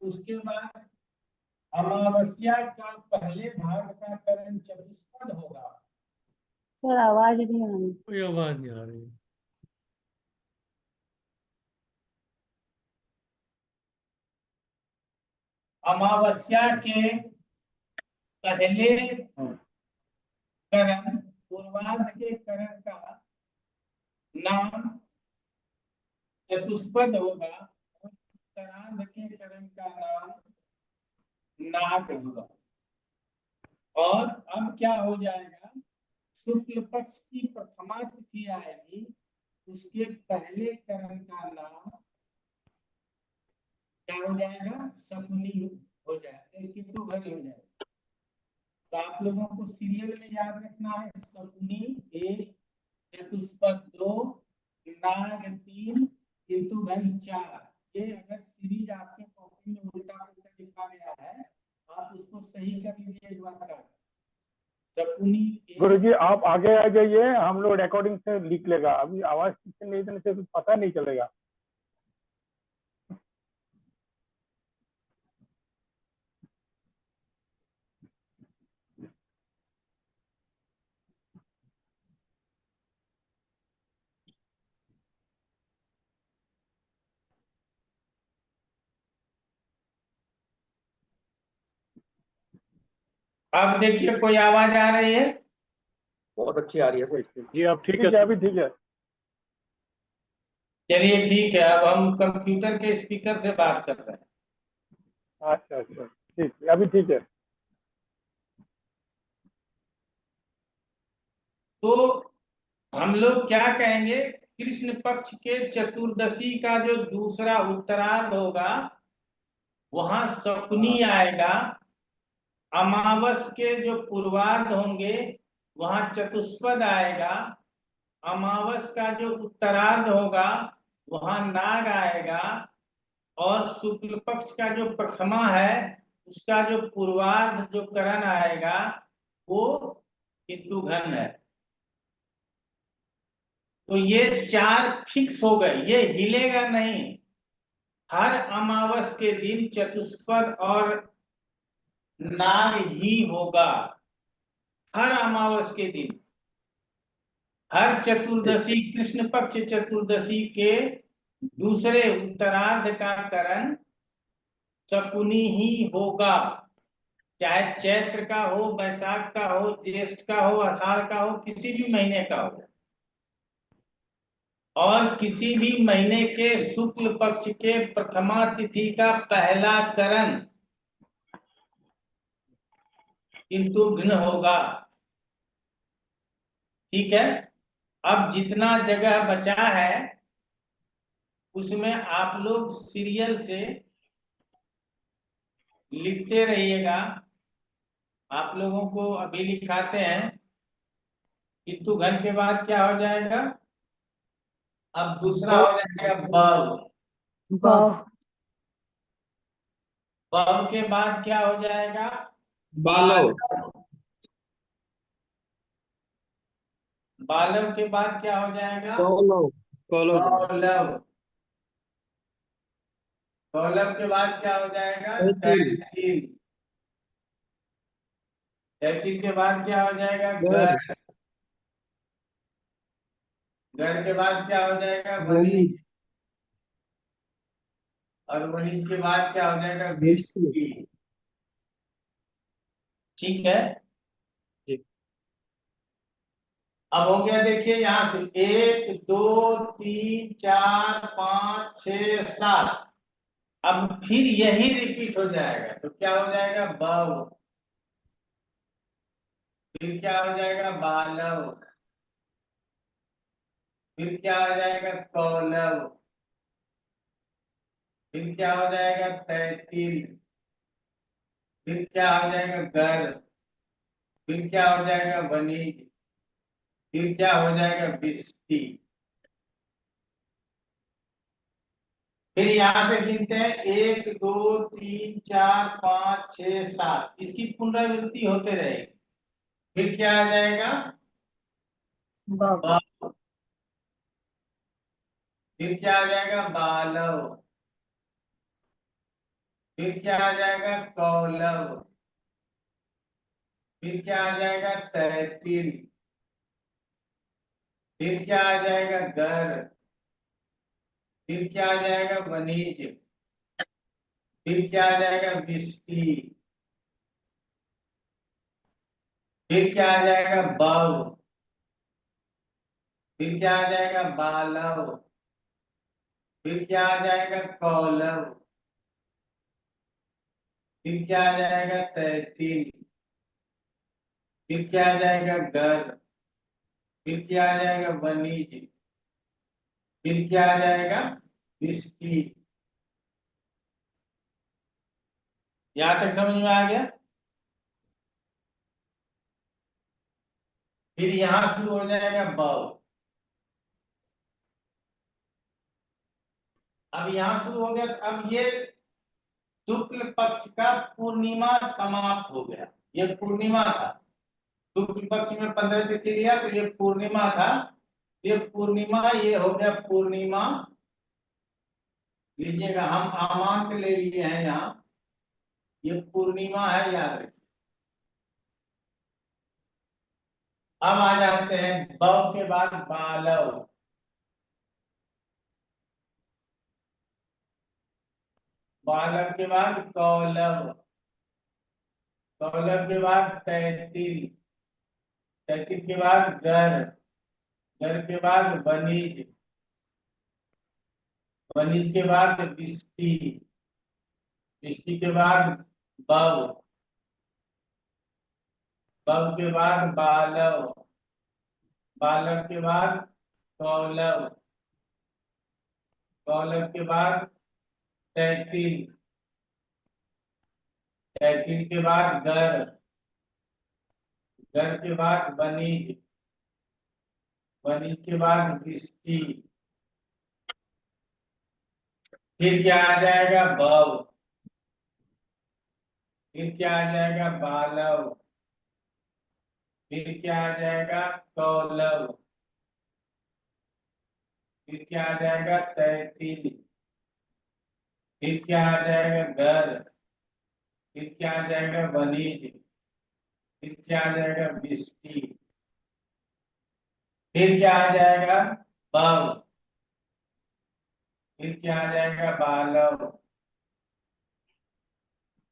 उसके बाद अमावस्या का पहले भाग का करण चतुष्पद होगा। सर आवाज नहीं आ रही। कोई आवाज नहीं आ रही। अमावस्या के पहले करण पूर्वार्ध के करण का नाम चतुष्पद होगा और उत्तरार्ध के करण का नाम नाग होगा। और अब क्या हो जाएगा, शुक्ल पक्ष की प्रथमा तिथि आएगी, उसके पहले करण का नाम क्या हो जाएगा, शकुनी हो जाएगा, किंतुगन हो जाएगा। तो आप लोगों को सीरियल में याद रखना है, शकुनी 1, चतुष्पद 2, नाग 3, किंतुगन 4। ये अगर सीरीज आपके कॉपी में उल्टा उल्टा लिखा गया है, आप उसको सही कर लीजिए एक बार। शकुनी 1। गुरुजी आप आगे आ जाइए, हम लोग रिकॉर्डिंग से लिख लेगा। अभी आवाज नहीं देने से कुछ पता नहीं चलेगा। अब देखिए कोई आवाज आ रही है? बहुत अच्छी आ रही है सर। जी अब ठीक है अभी ठीक है। चलिए ठीक है, अब हम कंप्यूटर के स्पीकर से बात कर रहे हैं। अच्छा अच्छा ठीक है, अभी ठीक है। तो हम लोग क्या कहेंगे, कृष्ण पक्ष के चतुर्दशी का जो दूसरा उत्तरार्ध होगा वहां शकुनी आएगा। अमावस के जो पूर्वार्ध होंगे वहां चतुष्पद आएगा। अमावस का जो उत्तरार्ध होगा वहां नाग आएगा। और शुक्ल पक्ष का जो प्रथमा है उसका जो पूर्वार्ध जो करण आएगा वो किंतुगन है। तो ये 4 फिक्स हो गए, ये हिलेगा नहीं। हर अमावस के दिन चतुष्पद और नाग ही होगा, हर अमावस के दिन। हर चतुर्दशी, कृष्ण पक्ष चतुर्दशी के दूसरे उत्तरार्ध का करण शकुनी ही होगा, चाहे चैत्र का हो, वैशाख का हो, ज्येष्ठ का हो, आषाढ़ का हो, किसी भी महीने का हो। और किसी भी महीने के शुक्ल पक्ष के प्रथमा तिथि का पहला करण किंतुघ्न होगा। ठीक है, अब जितना जगह बचा है उसमें आप लोग सीरियल से लिखते रहिएगा। आप लोगों को अभी लिखाते हैं। किंतुघ्न के बाद क्या हो जाएगा, अब दूसरा हो जाएगा बव। बव के बाद क्या हो जाएगा, बालव। बालव के बाद क्या हो जाएगा, कौलव। कौलव। कौलव। कौलब के बाद क्या हो जाएगा? तैतील। तैतील। तैतील के बाद क्या हो जाएगा? गर। गर। गर के बाद क्या हो जाएगा? वनिज। वनिज। और वनिज के बाद क्या हो जाएगा? विस्की। विस्की। ठीक है। अब हो गया, देखिए यहां से 1 2 3 4 5 6 7। अब फिर यही रिपीट हो जाएगा, तो क्या हो जाएगा? बव। फिर क्या हो जाएगा? बालव। फिर क्या हो जाएगा? कौलव। फिर क्या हो जाएगा? तैतील। फिर क्या हो जाएगा? गर। फिर क्या हो जाएगा? वनिज। फिर क्या हो जाएगा? विस्की। फिर यहां से गिनते हैं 1 2 3 4 5 6 7। इसकी पुनरावृत्ति होते रहेगी। फिर क्या आ जाएगा? बव। फिर क्या आ जाएगा? बालव। फिर क्या आ जाएगा? कौलव। फिर क्या आ जाएगा? तैतील। फिर क्या आ जाएगा? गर। फिर क्या आ जाएगा? वनिज। फिर क्या आ जाएगा? विस्की। फिर क्या आ जाएगा? बव। फिर क्या आ जाएगा? बालव। फिर क्या आ जाएगा? कौलव। फिर क्या आ जाएगा? तैतील। फिर क्या आ जाएगा? गर। फिर क्या आ जाएगा? वनिज। फिर क्या आ जाएगा? विस्की। यहां तक समझ में आ गया? फिर यहां शुरू हो जाएगा बव। अब यहां शुरू हो गया, अब ये शुक्ल पक्ष का पूर्णिमा समाप्त हो गया। ये पूर्णिमा था, शुक्ल पक्ष में 15 तिथि लिया तो ये पूर्णिमा था। ये पूर्णिमा, ये हो गया पूर्णिमा। लीजिएगा, हम आमांक ले लिए हैं यहाँ, ये पूर्णिमा है, याद रखिए। अब आ जाते हैं बव के बाद बालव। बालव के बाद कौलव। कौलव के बाद तैतील। तैतील के बाद गर। गर के बाद वनिज। वनिज के बाद विस्की। विस्की के बाद बव। बव के बाद बालव। बालव के बाद कौलव। कौलव के बाद तैतील। तैतील के बाद गर। गर के बाद वनिज। वनिज के बाद विस्की। फिर क्या आ जाएगा? बव। फिर क्या आ जाएगा? बालव। फिर क्या आ जाएगा? कौलव। फिर क्या आ जाएगा? तैतील। फिर क्या आ जाएगा? गर। फिर क्या आ जाएगा? वनिज। फिर क्या आ जाएगा? विस्की। फिर क्या आ जाएगा? बव। फिर क्या आ जाएगा? बालव।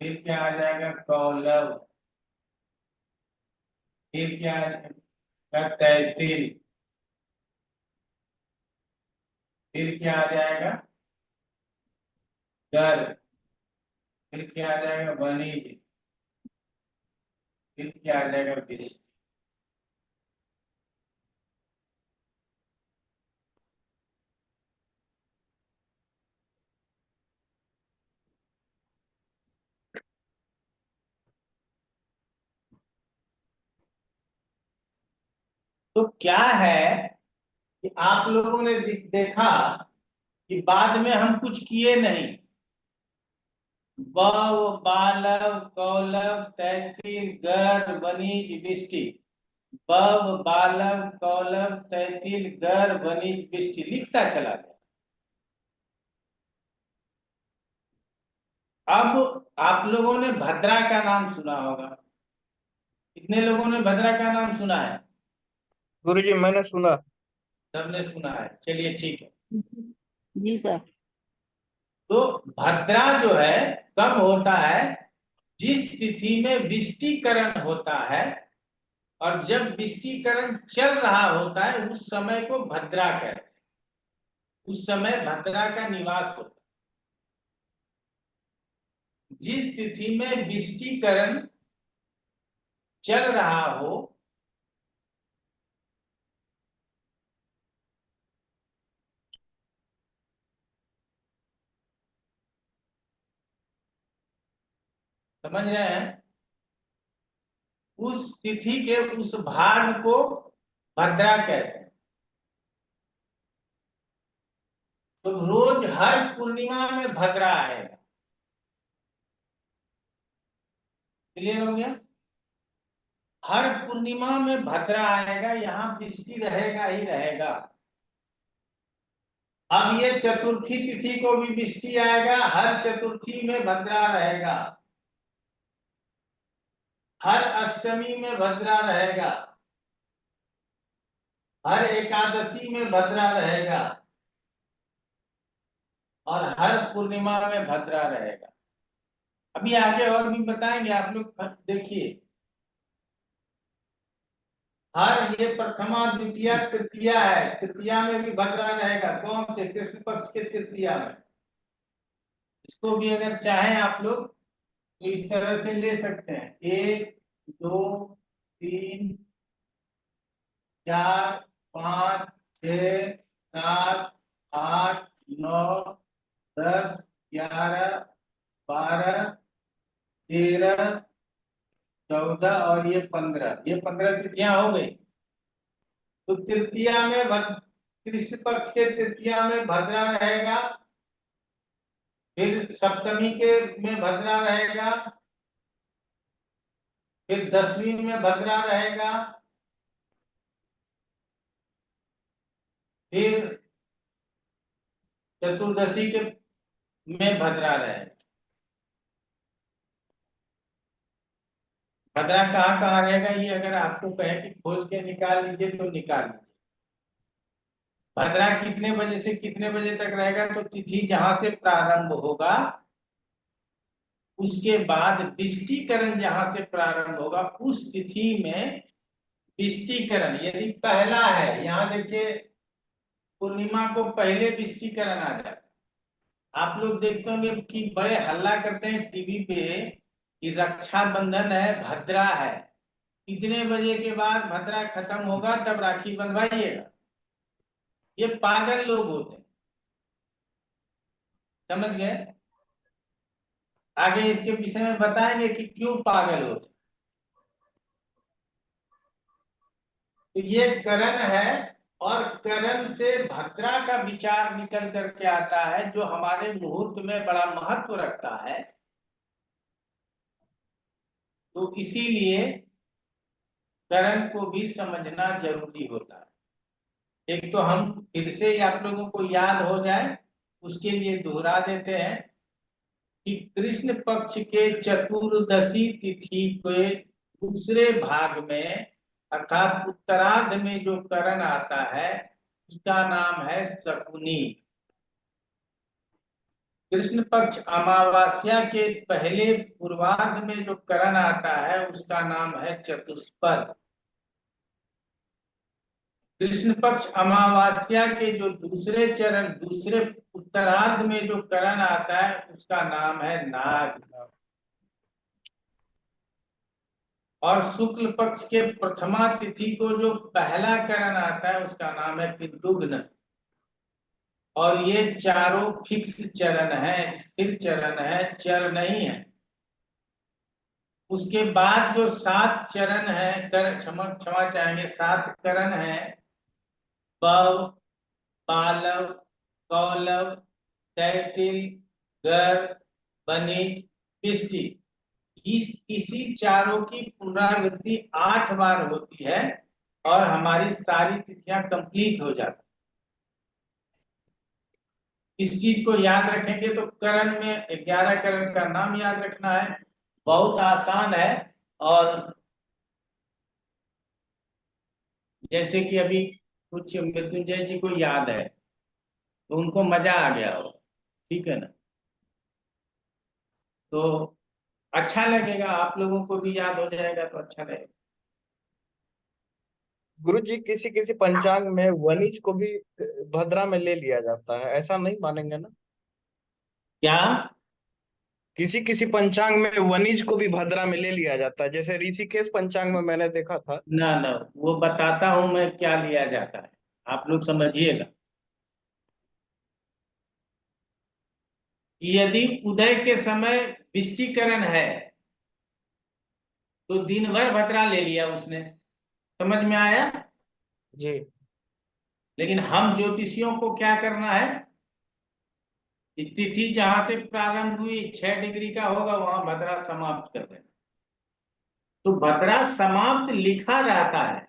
फिर क्या आ जाएगा? कौलव। फिर क्या आ जाएगा? तैतील। फिर क्या आ जाएगा? गर। फिर क्या आ जाएगा? वनिज। फिर क्या आ जाएगा? विस्की। तो क्या है कि आप लोगों ने देखा कि बाद में हम कुछ किए नहीं। बव, बालव, कौलव, तैतील, गर, वनिज, विस्की। बव, बालव, कौलव, तैतील, गर, वनिज, विस्की लिखता चला गया। अब आप लोगों ने भद्रा का नाम सुना होगा। कितने लोगों ने भद्रा का नाम सुना है? गुरुजी मैंने सुना। सबने सुना है, चलिए ठीक है। जी सर। तो भद्रा जो है कब होता है? जिस तिथि में विष्टिकरण होता है, और जब विष्टिकरण चल रहा होता है उस समय को भद्रा कहते हैं। उस समय भद्रा का निवास होता है। जिस तिथि में विष्टिकरण चल रहा हो समझ रहे हैं, उस तिथि के उस भाग को भद्रा कहते हैं। तो रोज हर पूर्णिमा में भद्रा आएगा। क्लियर हो गया? हर पूर्णिमा में भद्रा आएगा, यहाँ विष्टि रहेगा ही रहेगा। अब ये चतुर्थी तिथि को भी विष्टि आएगा, हर चतुर्थी में भद्रा रहेगा, हर अष्टमी में भद्रा रहेगा, हर एकादशी में भद्रा रहेगा, और हर पूर्णिमा में भद्रा रहेगा। अभी आगे और भी बताएंगे, आप लोग देखिए। हर ये प्रथमा द्वितीया तृतीया है, तृतीया में भी भद्रा रहेगा। कौन से? कृष्ण पक्ष के तृतीया में। इसको भी अगर चाहें आप लोग तो इस तरह से ले सकते हैं, 1 2 3 4 5 6 7 8 9 10 11 12 13 14 और ये 15, ये 15 तिथियां हो गई। तो तृतीया में कृष्ण पक्ष के तृतीया में भद्रा रहेगा, फिर सप्तमी के में भद्रा रहेगा, फिर दसवीं में भद्रा रहेगा, फिर चतुर्दशी के में भद्रा रहेगा। भद्रा कहाँ कहाँ रहेगा, ये अगर आपको कहे कि खोज के निकाल लीजिए तो निकाल लीजिए। भद्रा कितने बजे से कितने बजे तक रहेगा? तो तिथि जहां से प्रारंभ होगा उसके बाद विष्टिकरण जहां से प्रारंभ होगा उस तिथि में विष्टिकरण यदि पहला है, यहाँ देखिए पूर्णिमा को पहले विष्टिकरण आ जाता है। आप लोग देखते होंगे कि बड़े हल्ला करते हैं टीवी पे कि रक्षाबंधन है, भद्रा है, इतने बजे के बाद भद्रा खत्म होगा तब राखी बंधवाइएगा। ये पागल लोग होते हैं, समझ गए? आगे इसके विषय में बताएंगे कि क्यों पागल होते। तो ये करण है, और करण से भद्रा का विचार निकल करके आता है जो हमारे मुहूर्त में बड़ा महत्व रखता है। तो इसीलिए करण को भी समझना जरूरी होता है। एक तो हम फिर से आप लोगों को याद हो जाए उसके लिए दोहरा देते हैं कि कृष्ण पक्ष के चतुर्दशी तिथि के दूसरे भाग में अर्थात उत्तरार्ध में जो करण आता है उसका नाम है शकुनी। कृष्ण पक्ष अमावास्या के पहले पूर्वार्ध में जो करण आता है उसका नाम है चतुष्पद। कृष्ण पक्ष अमावास्या के जो दूसरे उत्तरार्ध में जो करण आता है उसका नाम है नाग। और शुक्ल पक्ष के प्रथमा तिथि को जो पहला करण आता है उसका नाम है पितुग्न। और ये चारों फिक्स चरण है, स्थिर चरण है, चर नहीं है। उसके बाद जो 7 चरण है, क्षमा चाहेंगे, 7 करण है, पव, पालव, कौलव, तैतिल, गर, बनिक, पिष्टि, इसी चारों की पुनरावृत्ति 8 बार होती है और हमारी सारी तिथियां कंप्लीट हो जाती। इस चीज को याद रखेंगे तो करण में 11 करण का नाम याद रखना है, बहुत आसान है। और जैसे कि अभी कुछ मृत्युंजय जी को याद है तो उनको मजा आ गया हो, ठीक है ना, तो अच्छा लगेगा, आप लोगों को भी याद हो जाएगा तो अच्छा लगेगा। गुरु जी किसी किसी पंचांग में वनिज को भी भद्रा में ले लिया जाता है, ऐसा नहीं मानेंगे ना? क्या? किसी किसी पंचांग में वनिज को भी भद्रा में ले लिया जाता है, जैसे ऋषिकेश पंचांग में मैंने देखा था। ना ना, वो बताता हूं मैं क्या लिया जाता है, आप लोग समझिएगा। यदि उदय के समय विष्टिकरण है तो दिन भर भद्रा ले लिया उसने, समझ में आया? जी। लेकिन हम ज्योतिषियों को क्या करना है, तिथि जहां से प्रारंभ हुई 6 डिग्री का होगा वहां भद्रा समाप्त कर देना। तो भद्रा समाप्त लिखा रहता है,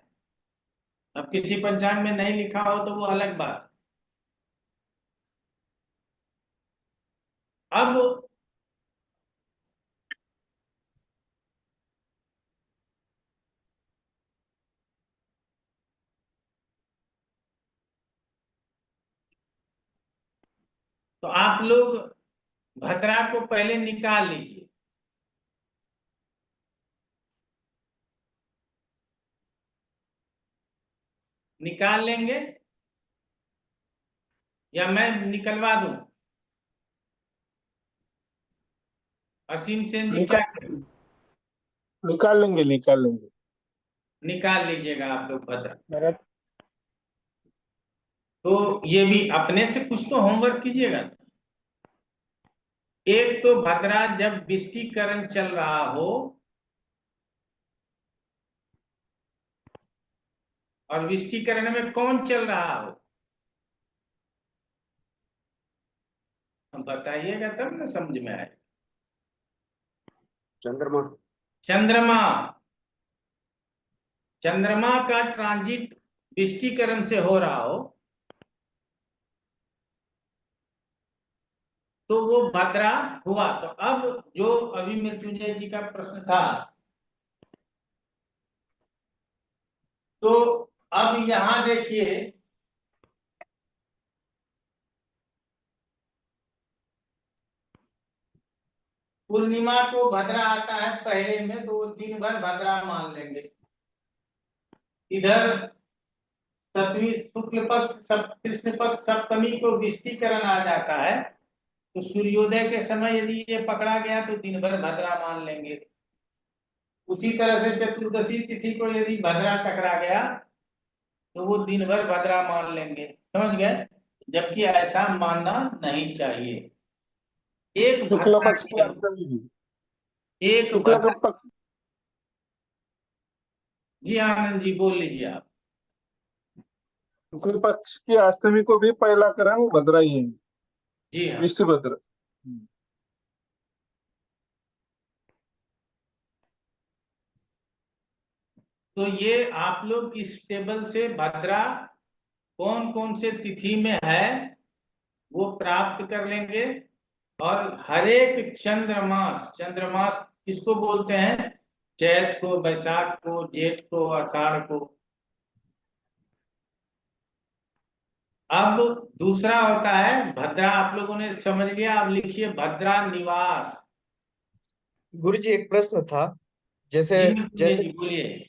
अब किसी पंचांग में नहीं लिखा हो तो वो अलग बात। अब तो आप लोग भद्रा को पहले निकाल लीजिए, निकाल लेंगे या मैं निकलवा दूं? असीम सेन जी क्या करें? निकाल लेंगे निकाल लीजिएगा आप लोग भद्रा। मेरा तो ये भी अपने से कुछ तो होमवर्क कीजिएगा। एक तो भद्रा जब विष्टिकरण चल रहा हो और विष्टिकरण में कौन चल रहा हो, हम बताइएगा तब ना समझ में आए। चंद्रमा। चंद्रमा, चंद्रमा का ट्रांजिट विष्टिकरण से हो रहा हो तो वो भद्रा हुआ। तो अब जो अभी मृत्युंजय जी का प्रश्न था, तो अब यहां देखिए, पूर्णिमा को भद्रा आता है पहले में तो वो दिन भर भद्रा मान लेंगे। इधर सप्तमी शुक्ल पक्ष कृष्ण पक्ष सप्तमी को विष्टिकरण आ जाता है तो सूर्योदय के समय यदि ये पकड़ा गया तो दिन भर भद्रा मान लेंगे। उसी तरह से चतुर्दशी तिथि को यदि भद्रा टकरा गया तो वो दिन भर भद्रा मान लेंगे, समझ गए? जबकि ऐसा मानना नहीं चाहिए। एक शुक्ल भद्रा पक्ष की केवल, अष्टमी एक शुक्ल भद्रा। पक्ष जी आनंद जी बोल लीजिए आप। शुक्ल पक्ष की अष्टमी को भी पहला करण भद्रा ही है, जी हाँ, विष्णुभद्र। तो ये आप लोग इस टेबल से भद्रा कौन कौन से तिथि में है वो प्राप्त कर लेंगे। और हर एक चंद्रमास, चंद्रमास किसको बोलते हैं? चैत को, बैसाख को, जेठ को, आषाढ़ को। अब दूसरा होता है भद्रा, आप लोगों ने समझ लिया, अब लिखिए भद्रा निवास। गुरु जी एक प्रश्न था, जैसे जी जैसे जी बोलिए।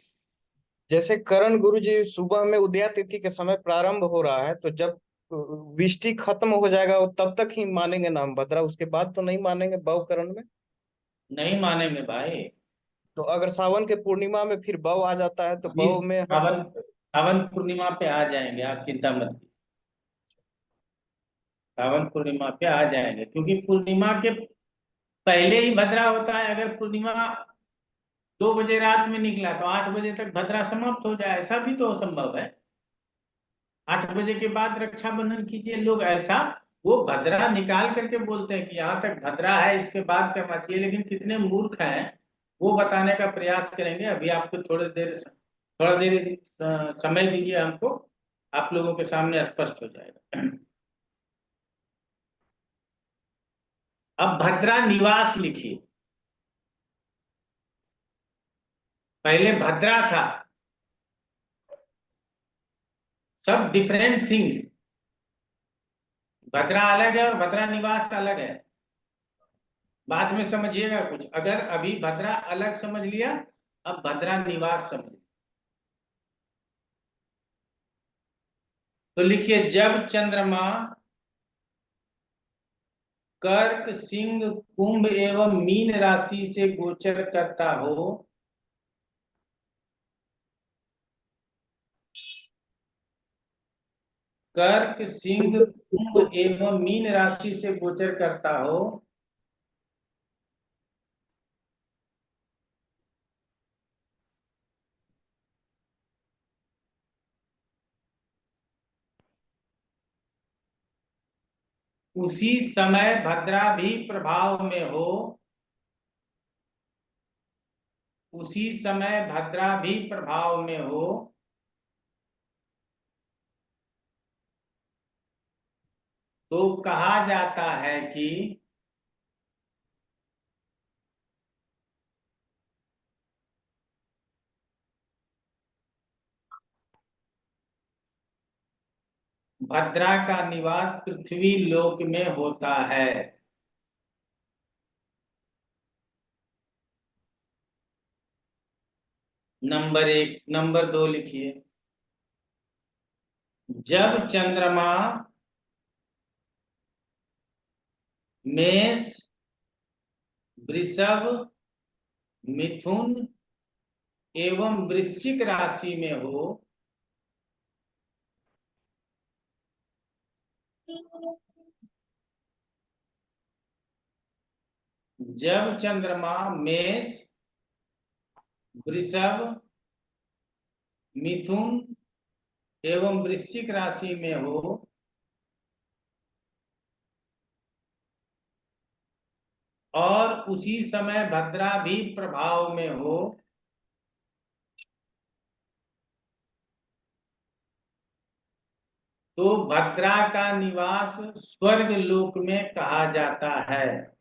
जैसे करण गुरु जी सुबह में उदया तिथि के समय प्रारंभ हो रहा है, तो जब विष्टि खत्म हो जाएगा वो तब तक ही मानेंगे नाम भद्रा, उसके बाद तो नहीं मानेंगे बव करण में? नहीं मानेंगे भाई। तो अगर सावन के पूर्णिमा में फिर बव आ जाता है तो अभी बव में हम सावन पूर्णिमा पे आ जाएंगे, आप चिंता मत कीजिए, सावन पूर्णिमा पे आ जाएंगे, क्योंकि पूर्णिमा के पहले ही भद्रा होता है। अगर पूर्णिमा 2 बजे रात में निकला तो 8 बजे तक भद्रा समाप्त हो जाए, ऐसा भी तो संभव है। 8 बजे के बाद रक्षाबंधन कीजिए लोग, ऐसा वो भद्रा निकाल करके बोलते हैं कि यहाँ तक भद्रा है, इसके बाद करना चाहिए। लेकिन कितने मूर्ख हैं वो बताने का प्रयास करेंगे। अभी आपको थोड़ा देर समय दीजिए हमको, आप लोगों के सामने स्पष्ट हो जाएगा। अब भद्रा निवास लिखिए। पहले भद्रा था, सब डिफरेंट थिंग। भद्रा अलग है और भद्रा निवास अलग है। बाद में समझिएगा कुछ। अगर अभी भद्रा अलग समझ लिया, अब भद्रा निवास समझ। तो लिखिए, जब चंद्रमा कर्क, सिंह, कुंभ एवं मीन राशि से गोचर करता हो, कर्क, सिंह, कुंभ एवं मीन राशि से गोचर करता हो, उसी समय भद्रा भी प्रभाव में हो, उसी समय भद्रा भी प्रभाव में हो, तो कहा जाता है कि भद्रा का निवास पृथ्वी लोक में होता है। नंबर 1। नंबर 2 लिखिए, जब चंद्रमा मेष, वृषभ, मिथुन एवं वृश्चिक राशि में हो, जब चंद्रमा मेष, वृषभ, मिथुन एवं वृश्चिक राशि में हो, और उसी समय भद्रा भी प्रभाव में हो, तो भद्रा का निवास स्वर्ग लोक में कहा जाता है।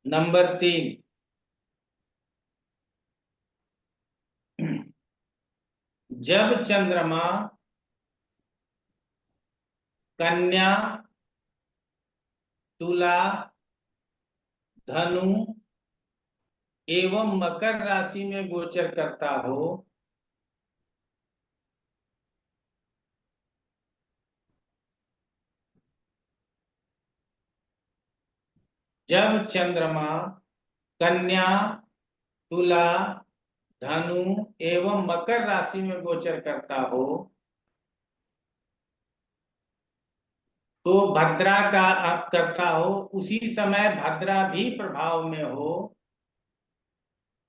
नंबर 3, जब चंद्रमा कन्या, तुला, धनु एवं मकर राशि में गोचर करता हो, जब चंद्रमा कन्या, तुला, धनु एवं मकर राशि में गोचर करता हो, तो भद्रा का करता हो, उसी समय भद्रा भी प्रभाव में हो,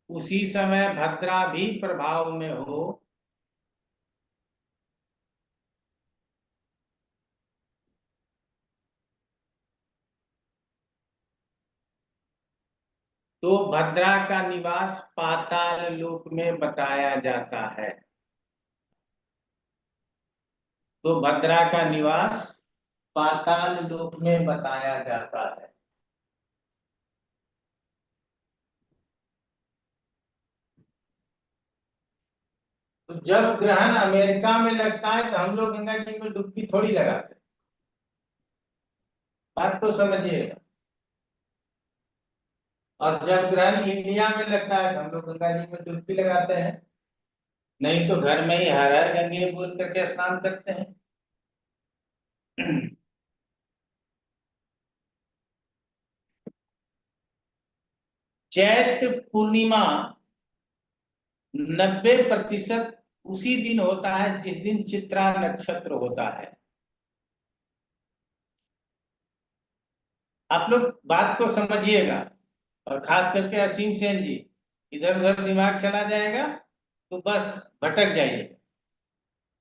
उसी समय भद्रा भी प्रभाव में हो, तो भद्रा का निवास पाताल लोक में बताया जाता है। तो भद्रा का निवास पाताल लोक में बताया जाता है। तो जब ग्रहण अमेरिका में लगता है तो हम लोग गंगा जी में डुबकी थोड़ी लगाते। बात तो समझिएगा। और जब ग्रहण इंडिया में लगता है तो हम लोग गंगा जी में डुबकी लगाते हैं, नहीं तो घर में ही हर हर गंगे बोल करके स्नान करते हैं। चैत्र पूर्णिमा 90% उसी दिन होता है जिस दिन चित्रा नक्षत्र होता है। आप लोग बात को समझिएगा, और खास करके असीम सेन जी, इधर उधर दिमाग चला जाएगा तो बस भटक जाइए।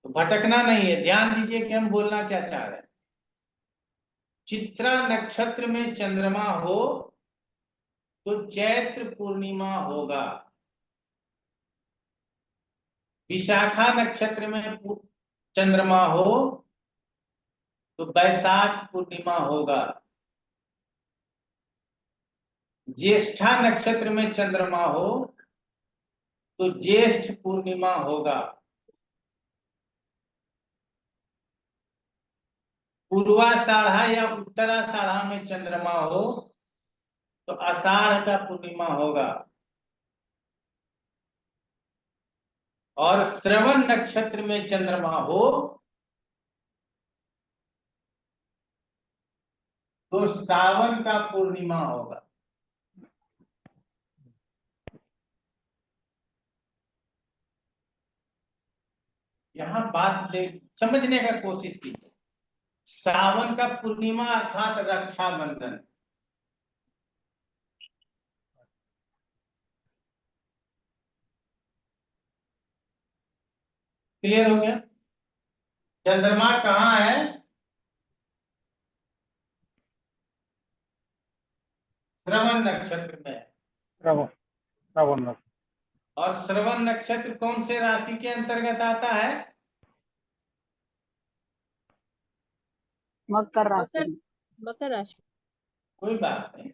तो भटकना नहीं है, ध्यान दीजिए कि हम बोलना क्या चाह रहे हैं। चित्रा नक्षत्र में चंद्रमा हो तो चैत्र पूर्णिमा होगा। विशाखा नक्षत्र में चंद्रमा हो तो बैसाख पूर्णिमा होगा। ज्येष्ठा नक्षत्र में चंद्रमा हो तो ज्येष्ठ पूर्णिमा होगा। पूर्वाषाढ़ा या उत्तराषाढ़ा में चंद्रमा हो तो आषाढ़ का पूर्णिमा होगा। और श्रवण नक्षत्र में चंद्रमा हो तो श्रावण का पूर्णिमा होगा। यहां बात समझने का कोशिश कीजिए। श्रावण का पूर्णिमा अर्थात रक्षाबंधन। क्लियर हो गया? चंद्रमा कहाँ है? श्रवण नक्षत्र में है। श्रवण नक्षत्र। और श्रवण नक्षत्र कौन से राशि के अंतर्गत आता है? मकर राशि। मकर राशि। कोई बात नहीं,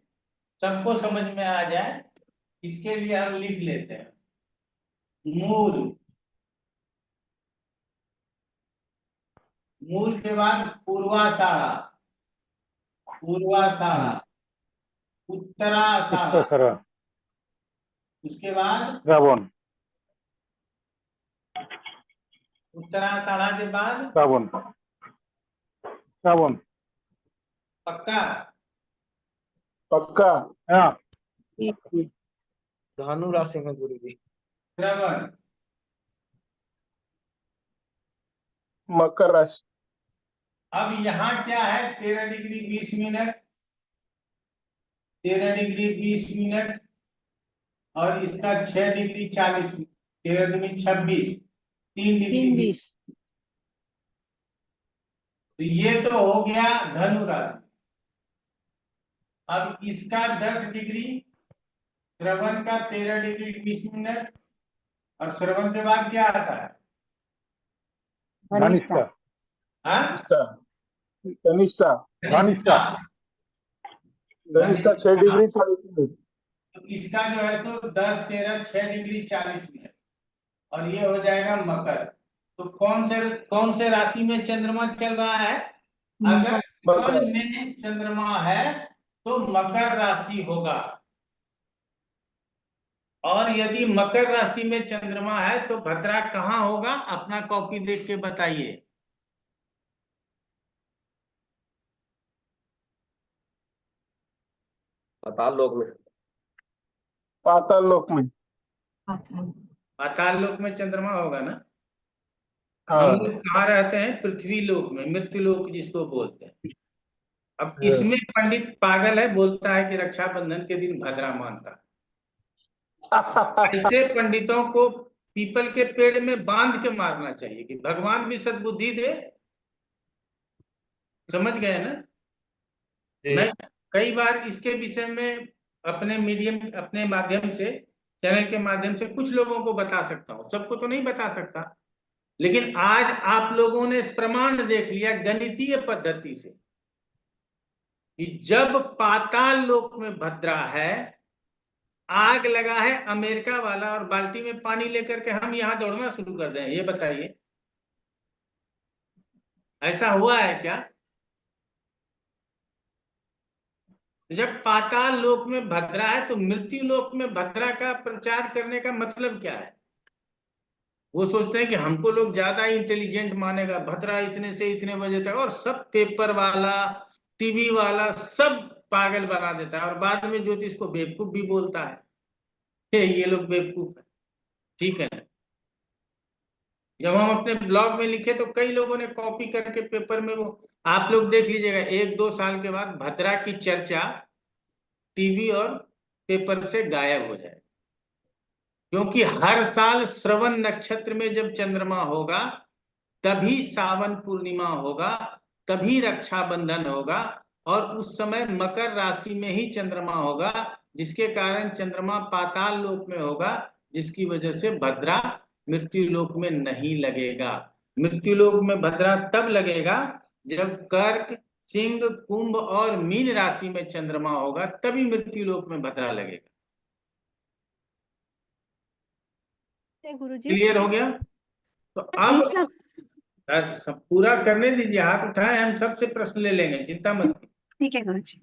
सबको समझ में आ जाए इसके लिए हम लिख लेते हैं। मूल, मूल के बाद पूर्वाषाढ़ा, पूर्वाषाढ़ा, उत्तराषाढ़ा, उसके बाद श्रवण, उत्तराषाढ़ा के बाद श्रवण, श्रवण। पक्का? पक्का। हाँ। धनु राशि में गुरुजी। श्रवण, मकर राशि। अब यहाँ क्या है? 13 डिग्री 20 मिनट, 13 डिग्री 20 मिनट और इसका 6 डिग्री 40 मिनट, 13 डिग्री 26, 3 डिग्री 20। तो ये तो हो गया धनु राशि। अब इसका 10 डिग्री, श्रवण का 13 डिग्री 20 मिनट और श्रवण के बाद क्या आता है? धनिष्ठा। धनिष्ठा। Dhanishtha 6 degree 40 minute. तो इसका जो है तो 10 13 6 डिग्री 40 मिनट और ये हो जाएगा मकर। तो कौन से राशि में चंद्रमा चल रहा है? अगर श्रवण में चंद्रमा है तो मकर राशि होगा। और यदि मकर राशि में चंद्रमा है तो भद्रा कहाँ होगा? अपना कॉपी देख के बताइए। पाताल लोक में। पाताल लोक में। पाताल लोक में चंद्रमा होगा ना? हाँ। हम लोग कहाँ रहते हैं? पृथ्वी लोक में, मृत्यु लोक जिसको बोलते हैं। अब इसमें पंडित पागल है, बोलता है कि रक्षाबंधन के दिन भद्रा मानता। ऐसे पंडितों को पीपल के पेड़ में बांध के मारना चाहिए कि भगवान भी सद्बुद्धि दे। समझ गए ना? मैं कई बार इसके विषय में अपने माध्यम से, चैनल के माध्यम से कुछ लोगों को बता सकता हूँ, सबको तो नहीं बता सकता। लेकिन आज आप लोगों ने प्रमाण देख लिया गणितीय पद्धति से कि जब पाताल लोक में भद्रा है, आग लगा है अमेरिका वाला और बाल्टी में पानी लेकर के हम यहां दौड़ना शुरू कर दें, ये बताइए ऐसा हुआ है क्या? जब पाताल लोक में भद्रा है तो मृत्यु लोक में भद्रा का प्रचार करने का मतलब क्या है? वो सोचते हैं कि हमको लोग ज्यादा इंटेलिजेंट मानेगा, भद्रा इतने से इतने बजे तक, और सब पेपर वाला, टीवी वाला सब पागल बना देता है और बाद में ज्योतिष को बेवकूफ भी बोलता है। ये लोग बेवकूफ है, ठीक है ना? जब हम अपने ब्लॉग में लिखे तो कई लोगों ने कॉपी करके पेपर में, वो आप लोग देख लीजिएगा 1-2 साल के बाद भद्रा की चर्चा टीवी और पेपर से गायब हो जाए। क्योंकि हर साल श्रवण नक्षत्र में जब चंद्रमा होगा तभी सावन पूर्णिमा होगा, तभी रक्षाबंधन होगा और उस समय मकर राशि में ही चंद्रमा होगा, जिसके कारण चंद्रमा पाताल लोक में होगा, जिसकी वजह से भद्रा मृत्यु लोक में नहीं लगेगा। मृत्यु लोक में भद्रा तब लगेगा जब कर्क, सिंह, कुंभ और मीन राशि में चंद्रमा होगा, तभी मृत्यु लोक में भद्रा लगेगा। गुरुजी क्लियर हो गया? तो अब सब पूरा करने दीजिए, हाथ उठाए, हम सबसे प्रश्न ले लेंगे, चिंता मत कीजिए। ठीक है गुरुजी।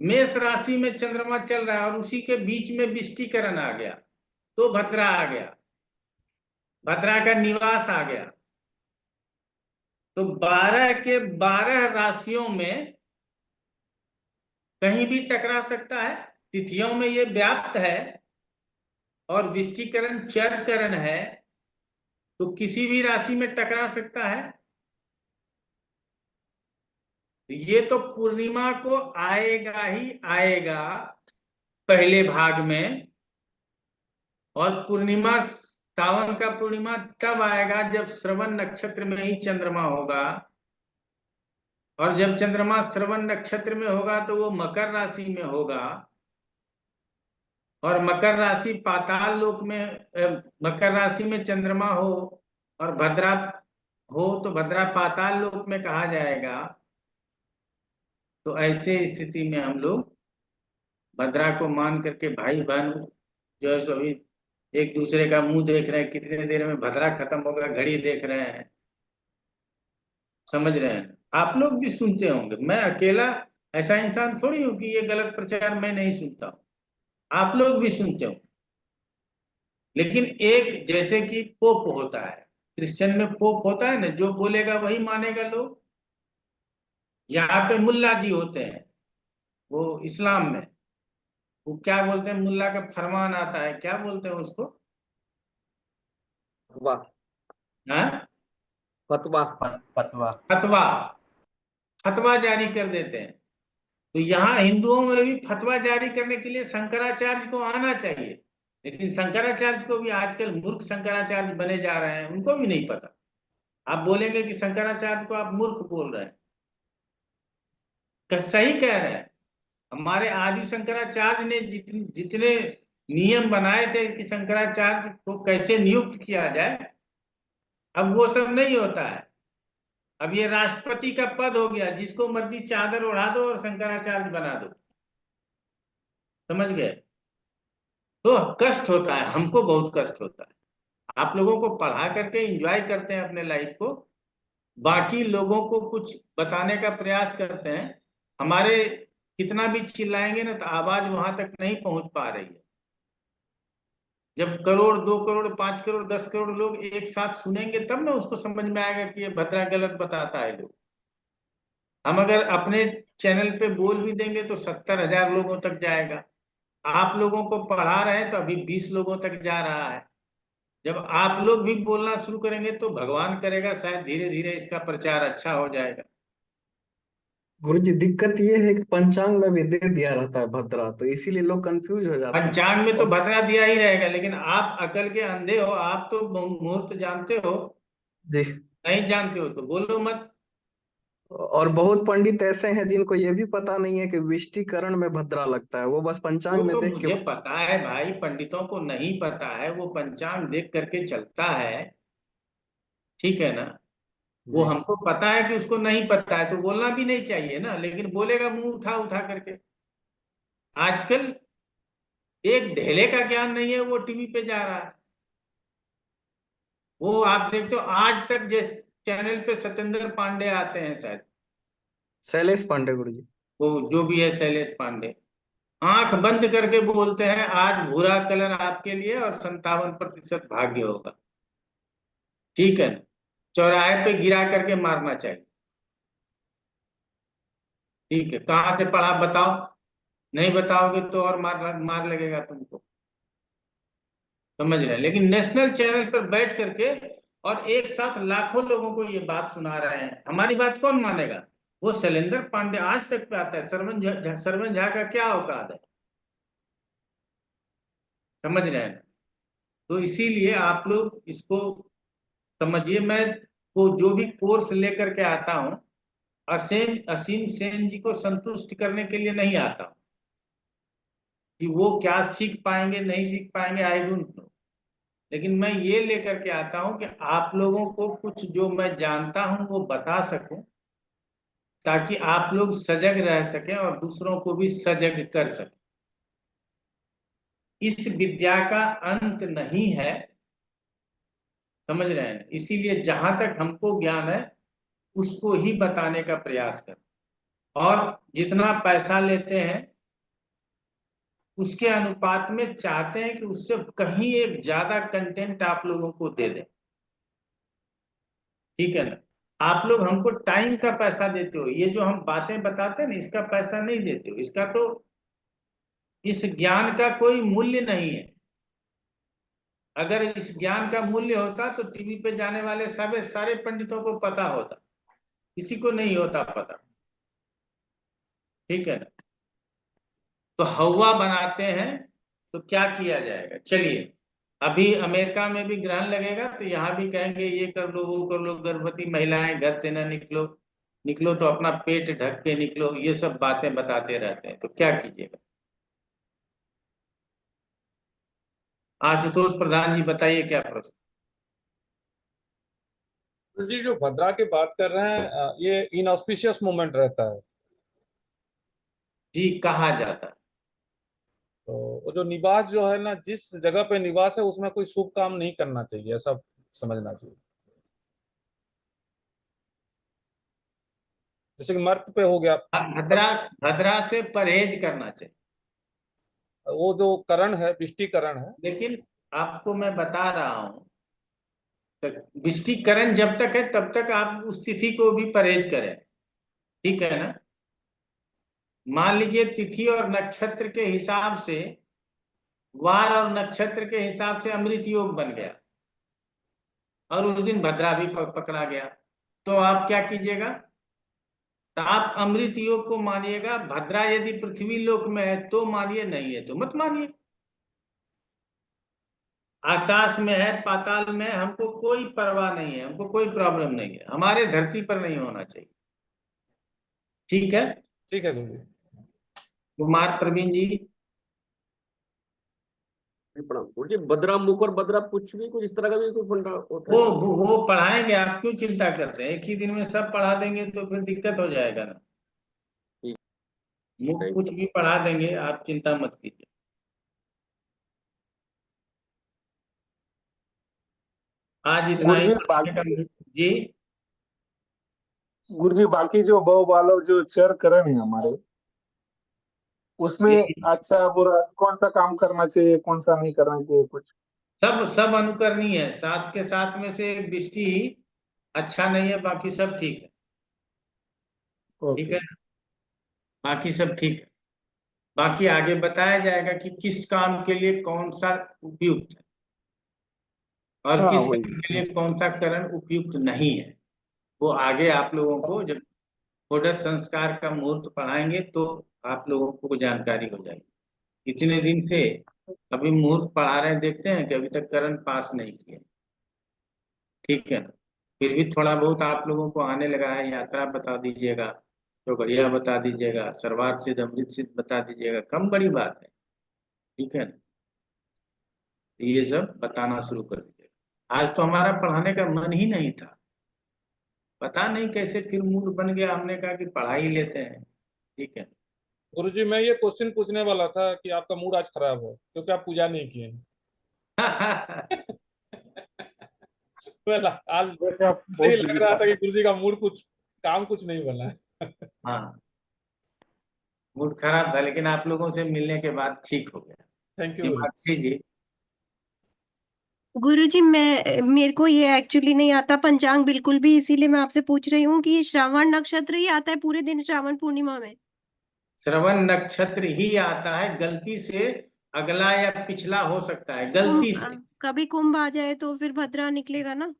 मेष राशि में चंद्रमा चल रहा है और उसी के बीच में विष्टिकरण आ गया, तो भद्रा आ गया, भद्रा का निवास आ गया। तो 12 के 12 राशियों में कहीं भी टकरा सकता है, तिथियों में ये व्याप्त है और विष्टिकरण चरकरण है, तो किसी भी राशि में टकरा सकता है। ये तो पूर्णिमा को आएगा ही आएगा पहले भाग में, और पूर्णिमा, सावन का पूर्णिमा तब आएगा जब श्रवण नक्षत्र में ही चंद्रमा होगा, और जब चंद्रमा श्रवण नक्षत्र में होगा तो वो मकर राशि में होगा, और मकर राशि पाताल लोक में, मकर राशि में चंद्रमा हो और भद्रा हो तो भद्रा पाताल लोक में कहा जाएगा। तो ऐसे स्थिति में हम लोग भद्रा को मान करके भाई बहन जो है सभी एक दूसरे का मुंह देख रहे हैं, कितने देर में भद्रा खत्म होगा घड़ी देख रहे हैं, समझ रहे हैं। आप लोग भी सुनते होंगे, मैं अकेला ऐसा इंसान थोड़ी हूं कि ये गलत प्रचार मैं नहीं सुनता हूं, आप लोग भी सुनते हो। लेकिन एक जैसे कि पोप होता है, क्रिश्चियन में पोप होता है ना, जो बोलेगा वही मानेगा लोग। यहाँ पे मुल्ला जी होते हैं, वो इस्लाम में वो क्या बोलते हैं, मुल्ला का फरमान आता है, क्या बोलते हैं उसको, वाह, हाँ, फतवा फतवा फतवा, फतवा जारी कर देते हैं। तो यहाँ हिंदुओं में भी फतवा जारी करने के लिए शंकराचार्य को आना चाहिए, लेकिन शंकराचार्य को भी आजकल मूर्ख शंकराचार्य बने जा रहे हैं, उनको भी नहीं पता। आप बोलेंगे कि शंकराचार्य को आप मूर्ख बोल रहे हैं, सही कह रहे हैं। हमारे आदि शंकराचार्य ने जितने नियम बनाए थे कि शंकराचार्य को कैसे नियुक्त किया जाए, अब वो सब नहीं होता है। अब ये राष्ट्रपति का पद हो गया, जिसको मर्जी चादर उड़ा दो और शंकराचार्य बना दो, समझ गए। तो कष्ट होता है, हमको बहुत कष्ट होता है। आप लोगों को पढ़ा करके एंजॉय करते हैं अपने लाइफ को, बाकी लोगों को कुछ बताने का प्रयास करते हैं। हमारे कितना भी चिल्लाएंगे ना तो आवाज वहां तक नहीं पहुंच पा रही है। जब करोड़, 2 करोड़, 5 करोड़, 10 करोड़ लोग एक साथ सुनेंगे तब ना उसको समझ में आएगा कि ये भद्रा गलत बताता है लोग। हम अगर अपने चैनल पे बोल भी देंगे तो 70,000 लोगों तक जाएगा। आप लोगों को पढ़ा रहे हैं तो अभी 20 लोगों तक जा रहा है। जब आप लोग भी बोलना शुरू करेंगे तो भगवान करेगा शायद धीरे धीरे इसका प्रचार अच्छा हो जाएगा। गुरुजी दिक्कत ये है कि पंचांग में भी दे दिया रहता है भद्रा, तो इसीलिए लोग कंफ्यूज हो जाते हैं। पंचांग में तो भद्रा दिया ही रहेगा, लेकिन आप अकल के अंधे हो, आप तो मुहूर्त जानते हो, जी, नहीं जानते हो तो बोलो मत। और बहुत पंडित ऐसे हैं जिनको ये भी पता नहीं है कि विष्टिकरण में भद्रा लगता है, वो बस पंचांग में तो देख मुझे के। पता है भाई, पंडितों को नहीं पता है, वो पंचांग देख करके चलता है, ठीक है ना। वो जी, हमको पता है कि उसको नहीं पता है, तो बोलना भी नहीं चाहिए ना, लेकिन बोलेगा मुंह उठा उठा करके। आजकल एक ढेले का ज्ञान नहीं है, वो टीवी पे जा रहा है। वो आप देखते हो आज तक जिस चैनल पे सत्येंद्र पांडे आते हैं, शायद शैलेश पांडे गुरुजी, वो जो भी है शैलेश पांडे, आंख बंद करके बोलते हैं आज भूरा कलर आपके लिए और 57% भाग्य होगा, ठीक है ना। चौराहे पे गिरा करके मारना चाहिए, ठीक है। कहाँ से पढ़ा बताओ, नहीं बताओगे तो और मार लगेगा तुमको, समझ रहे हैं। लेकिन नेशनल चैनल पर बैठ करके और एक साथ लाखों लोगों को ये बात सुना रहे हैं, हमारी बात कौन मानेगा। वो शैलेंद्र पांडे आज तक पे आता है, सरवन झा का क्या औकात है, समझ रहे हैं। तो इसीलिए आप लोग इसको समझिए। मैं वो जो भी कोर्स लेकर के आता हूँ, असीम सेन जी को संतुष्ट करने के लिए नहीं आता हूँ कि वो क्या सीख पाएंगे नहीं सीख पाएंगे, आई डोंट नो। लेकिन मैं ये लेकर के आता हूं कि आप लोगों को कुछ जो मैं जानता हूं वो बता सकूं, ताकि आप लोग सजग रह सकें और दूसरों को भी सजग कर सकें। इस विद्या का अंत नहीं है, समझ रहे हैं? इसीलिए जहां तक हमको ज्ञान है उसको ही बताने का प्रयास करें, और जितना पैसा लेते हैं उसके अनुपात में चाहते हैं कि उससे कहीं एक ज्यादा कंटेंट आप लोगों को दे दें, ठीक है ना? आप लोग हमको टाइम का पैसा देते हो, ये जो हम बातें बताते हैं ना इसका पैसा नहीं देते हो, इसका तो इस ज्ञान का कोई मूल्य नहीं है। अगर इस ज्ञान का मूल्य होता तो टीवी पे जाने वाले सारे पंडितों को पता होता, किसी को नहीं होता पता, ठीक है ना? तो हवा बनाते हैं तो क्या किया जाएगा? चलिए, अभी अमेरिका में भी ग्रहण लगेगा तो यहाँ भी कहेंगे ये कर लो वो कर लो, गर्भवती महिलाएं घर से ना निकलो, निकलो तो अपना पेट ढक के निकलो, ये सब बातें बताते रहते हैं, तो क्या कीजिएगा? आशुतोष प्रधान जी बताइए क्या प्रश्न? जी जो भद्रा की बात कर रहे हैं ये इनऑस्पिशियस मोमेंट रहता है, जी कहा जाता है। तो वो जो निवास जो है ना, जिस जगह पे निवास है उसमें कोई शुभ काम नहीं करना चाहिए, ऐसा समझना चाहिए। जैसे कि मर्त पे हो गया, भद्रा से परहेज करना चाहिए, वो जो करण है विष्टिकरण है। लेकिन आपको मैं बता रहा हूं, विष्टिकरण जब तक है तब तक आप उस तिथि को भी परहेज करें, ठीक है ना? मान लीजिए तिथि और नक्षत्र के हिसाब से, वार और नक्षत्र के हिसाब से अमृत योग बन गया और उस दिन भद्रा भी पकड़ा गया, तो आप क्या कीजिएगा? तो आप अमृत योग को मानिएगा, भद्रा यदि पृथ्वी लोक में है तो मानिए, नहीं है तो मत मानिए। आकाश में है, पाताल में है, हमको कोई परवाह नहीं है, हमको कोई प्रॉब्लम नहीं है, हमारे धरती पर नहीं होना चाहिए, ठीक है? ठीक है गुरु जी। कुमार प्रवीण जी। गुरु जी बद्रा मुख और बद्रा पुच्छ भी कुछ इस तरह का भी कोई फंडा होता है? वो पढ़ाएंगे, आप क्यों चिंता करते हैं? एक ही दिन में सब पढ़ा देंगे तो फिर दिक्कत हो जाएगा ना। मुख कुछ भी पढ़ा देंगे, आप चिंता मत कीजिए। आज इतना ही पढ़ाने का। जी गुरु जी, बाकी जो बहु बालव जो चर करण है हमारे, उसमें अच्छा बुरा कौन सा काम करना चाहिए, कौन सा नहीं करना चाहिए, कुछ सब अनुकरणीय है, 7 के 7 में से बिष्टि ही अच्छा नहीं है, बाकी सब ठीक है, ठीक है? बाकी सब ठीक है। बाकी आगे बताया जाएगा कि किस काम के लिए कौन सा उपयुक्त है और किस काम के लिए कौन सा करण उपयुक्त नहीं है। वो आगे आप लोगों को जब षोडश संस्कार का मुहूर्त पढ़ाएंगे तो आप लोगों को जानकारी हो जाएगी। इतने दिन से अभी मुहूर्त पढ़ा रहे हैं, देखते हैं कि अभी तक करण पास नहीं किए, ठीक है ना? फिर भी थोड़ा बहुत आप लोगों को आने लगा है, यात्रा बता दीजिएगा, तो बढ़िया बता दीजिएगा, सर्वार्थ सिद्ध अमृत सिद्ध बता दीजिएगा, कम बड़ी बात है, ठीक है ना? ये सब बताना शुरू कर दीजिएगा। आज तो हमारा पढ़ाने का मन ही नहीं था, पता नहीं कैसे फिर मूड बन गया, हमने कहा कि पढ़ा ही लेते हैं, ठीक है? गुरु जी मैं ये क्वेश्चन पूछने वाला था कि आपका मूड आज खराब है क्योंकि आप पूजा नहीं किए हैं। आज नहीं लग रहा था कि गुरु जी का मूड कुछ नहीं बना है। हाँ, मूड खराब था, लेकिन आप लोगों से मिलने के बाद ठीक हो गया। थैंक यू जी। गुरुजी, मेरे को ये एक्चुअली नहीं आता पंचांग बिल्कुल भी, इसीलिए मैं आपसे पूछ रही हूँ कि ये श्रवण नक्षत्र ही आता है पूरे दिन श्रावण पूर्णिमा में? श्रवण नक्षत्र ही आता है, गलती से अगला या पिछला हो सकता है, गलती से। कभी कुंभ आ जाए तो फिर भद्रा निकलेगा ना,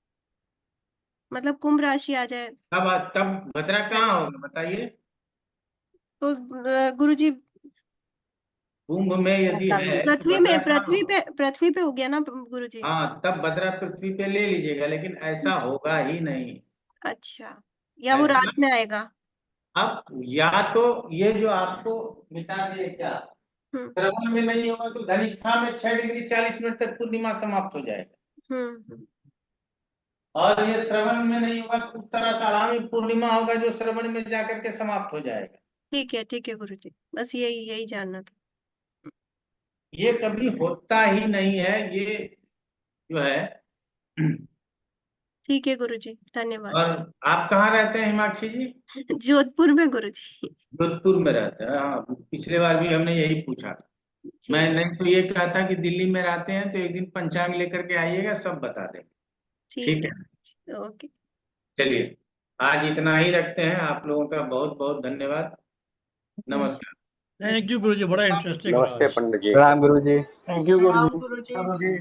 मतलब कुंभ राशि आ जाए तब भद्रा कहाँ होगा बताइए? तो गुरुजी कुंभ में यदि है पृथ्वी पे हो गया ना गुरुजी? हाँ, तब भद्रा पृथ्वी पे ले लीजिएगा, लेकिन ऐसा होगा ही नहीं। अच्छा, या वो रात में आएगा? अब या तो ये जो आपको मिटा दिए क्या, श्रवण में नहीं होगा तो धनिष्ठा में 6 डिग्री 40 मिनट तक पूर्णिमा समाप्त हो जाएगा। और ये श्रवण में नहीं होगा तो उत्तराषाढ़ामी पूर्णिमा होगा जो श्रवण में जाकर के समाप्त हो जाएगा। ठीक है गुरुजी, बस यही जानना था। ये कभी होता ही नहीं है, ये जो है। ठीक है गुरुजी, धन्यवाद। और आप कहाँ रहते हैं हिमाक्षी जी? जोधपुर में गुरुजी। जोधपुर में रहते हैं। हाँ, पिछले बार भी हमने यही पूछा था। मैं नहीं तो ये कहा था कि दिल्ली में रहते हैं तो एक दिन पंचांग लेकर के आइएगा, सब बता देंगे। ठीक है, ओके। चलिए आज इतना ही रखते हैं। आप लोगों का बहुत बहुत धन्यवाद। नमस्कार। थैंक यू गुरुजी, बड़ा इंटरेस्टिंग रहा नमस्ते आज। पंडित जी। प्रणाम गुरुजी। Thank you Guru ji.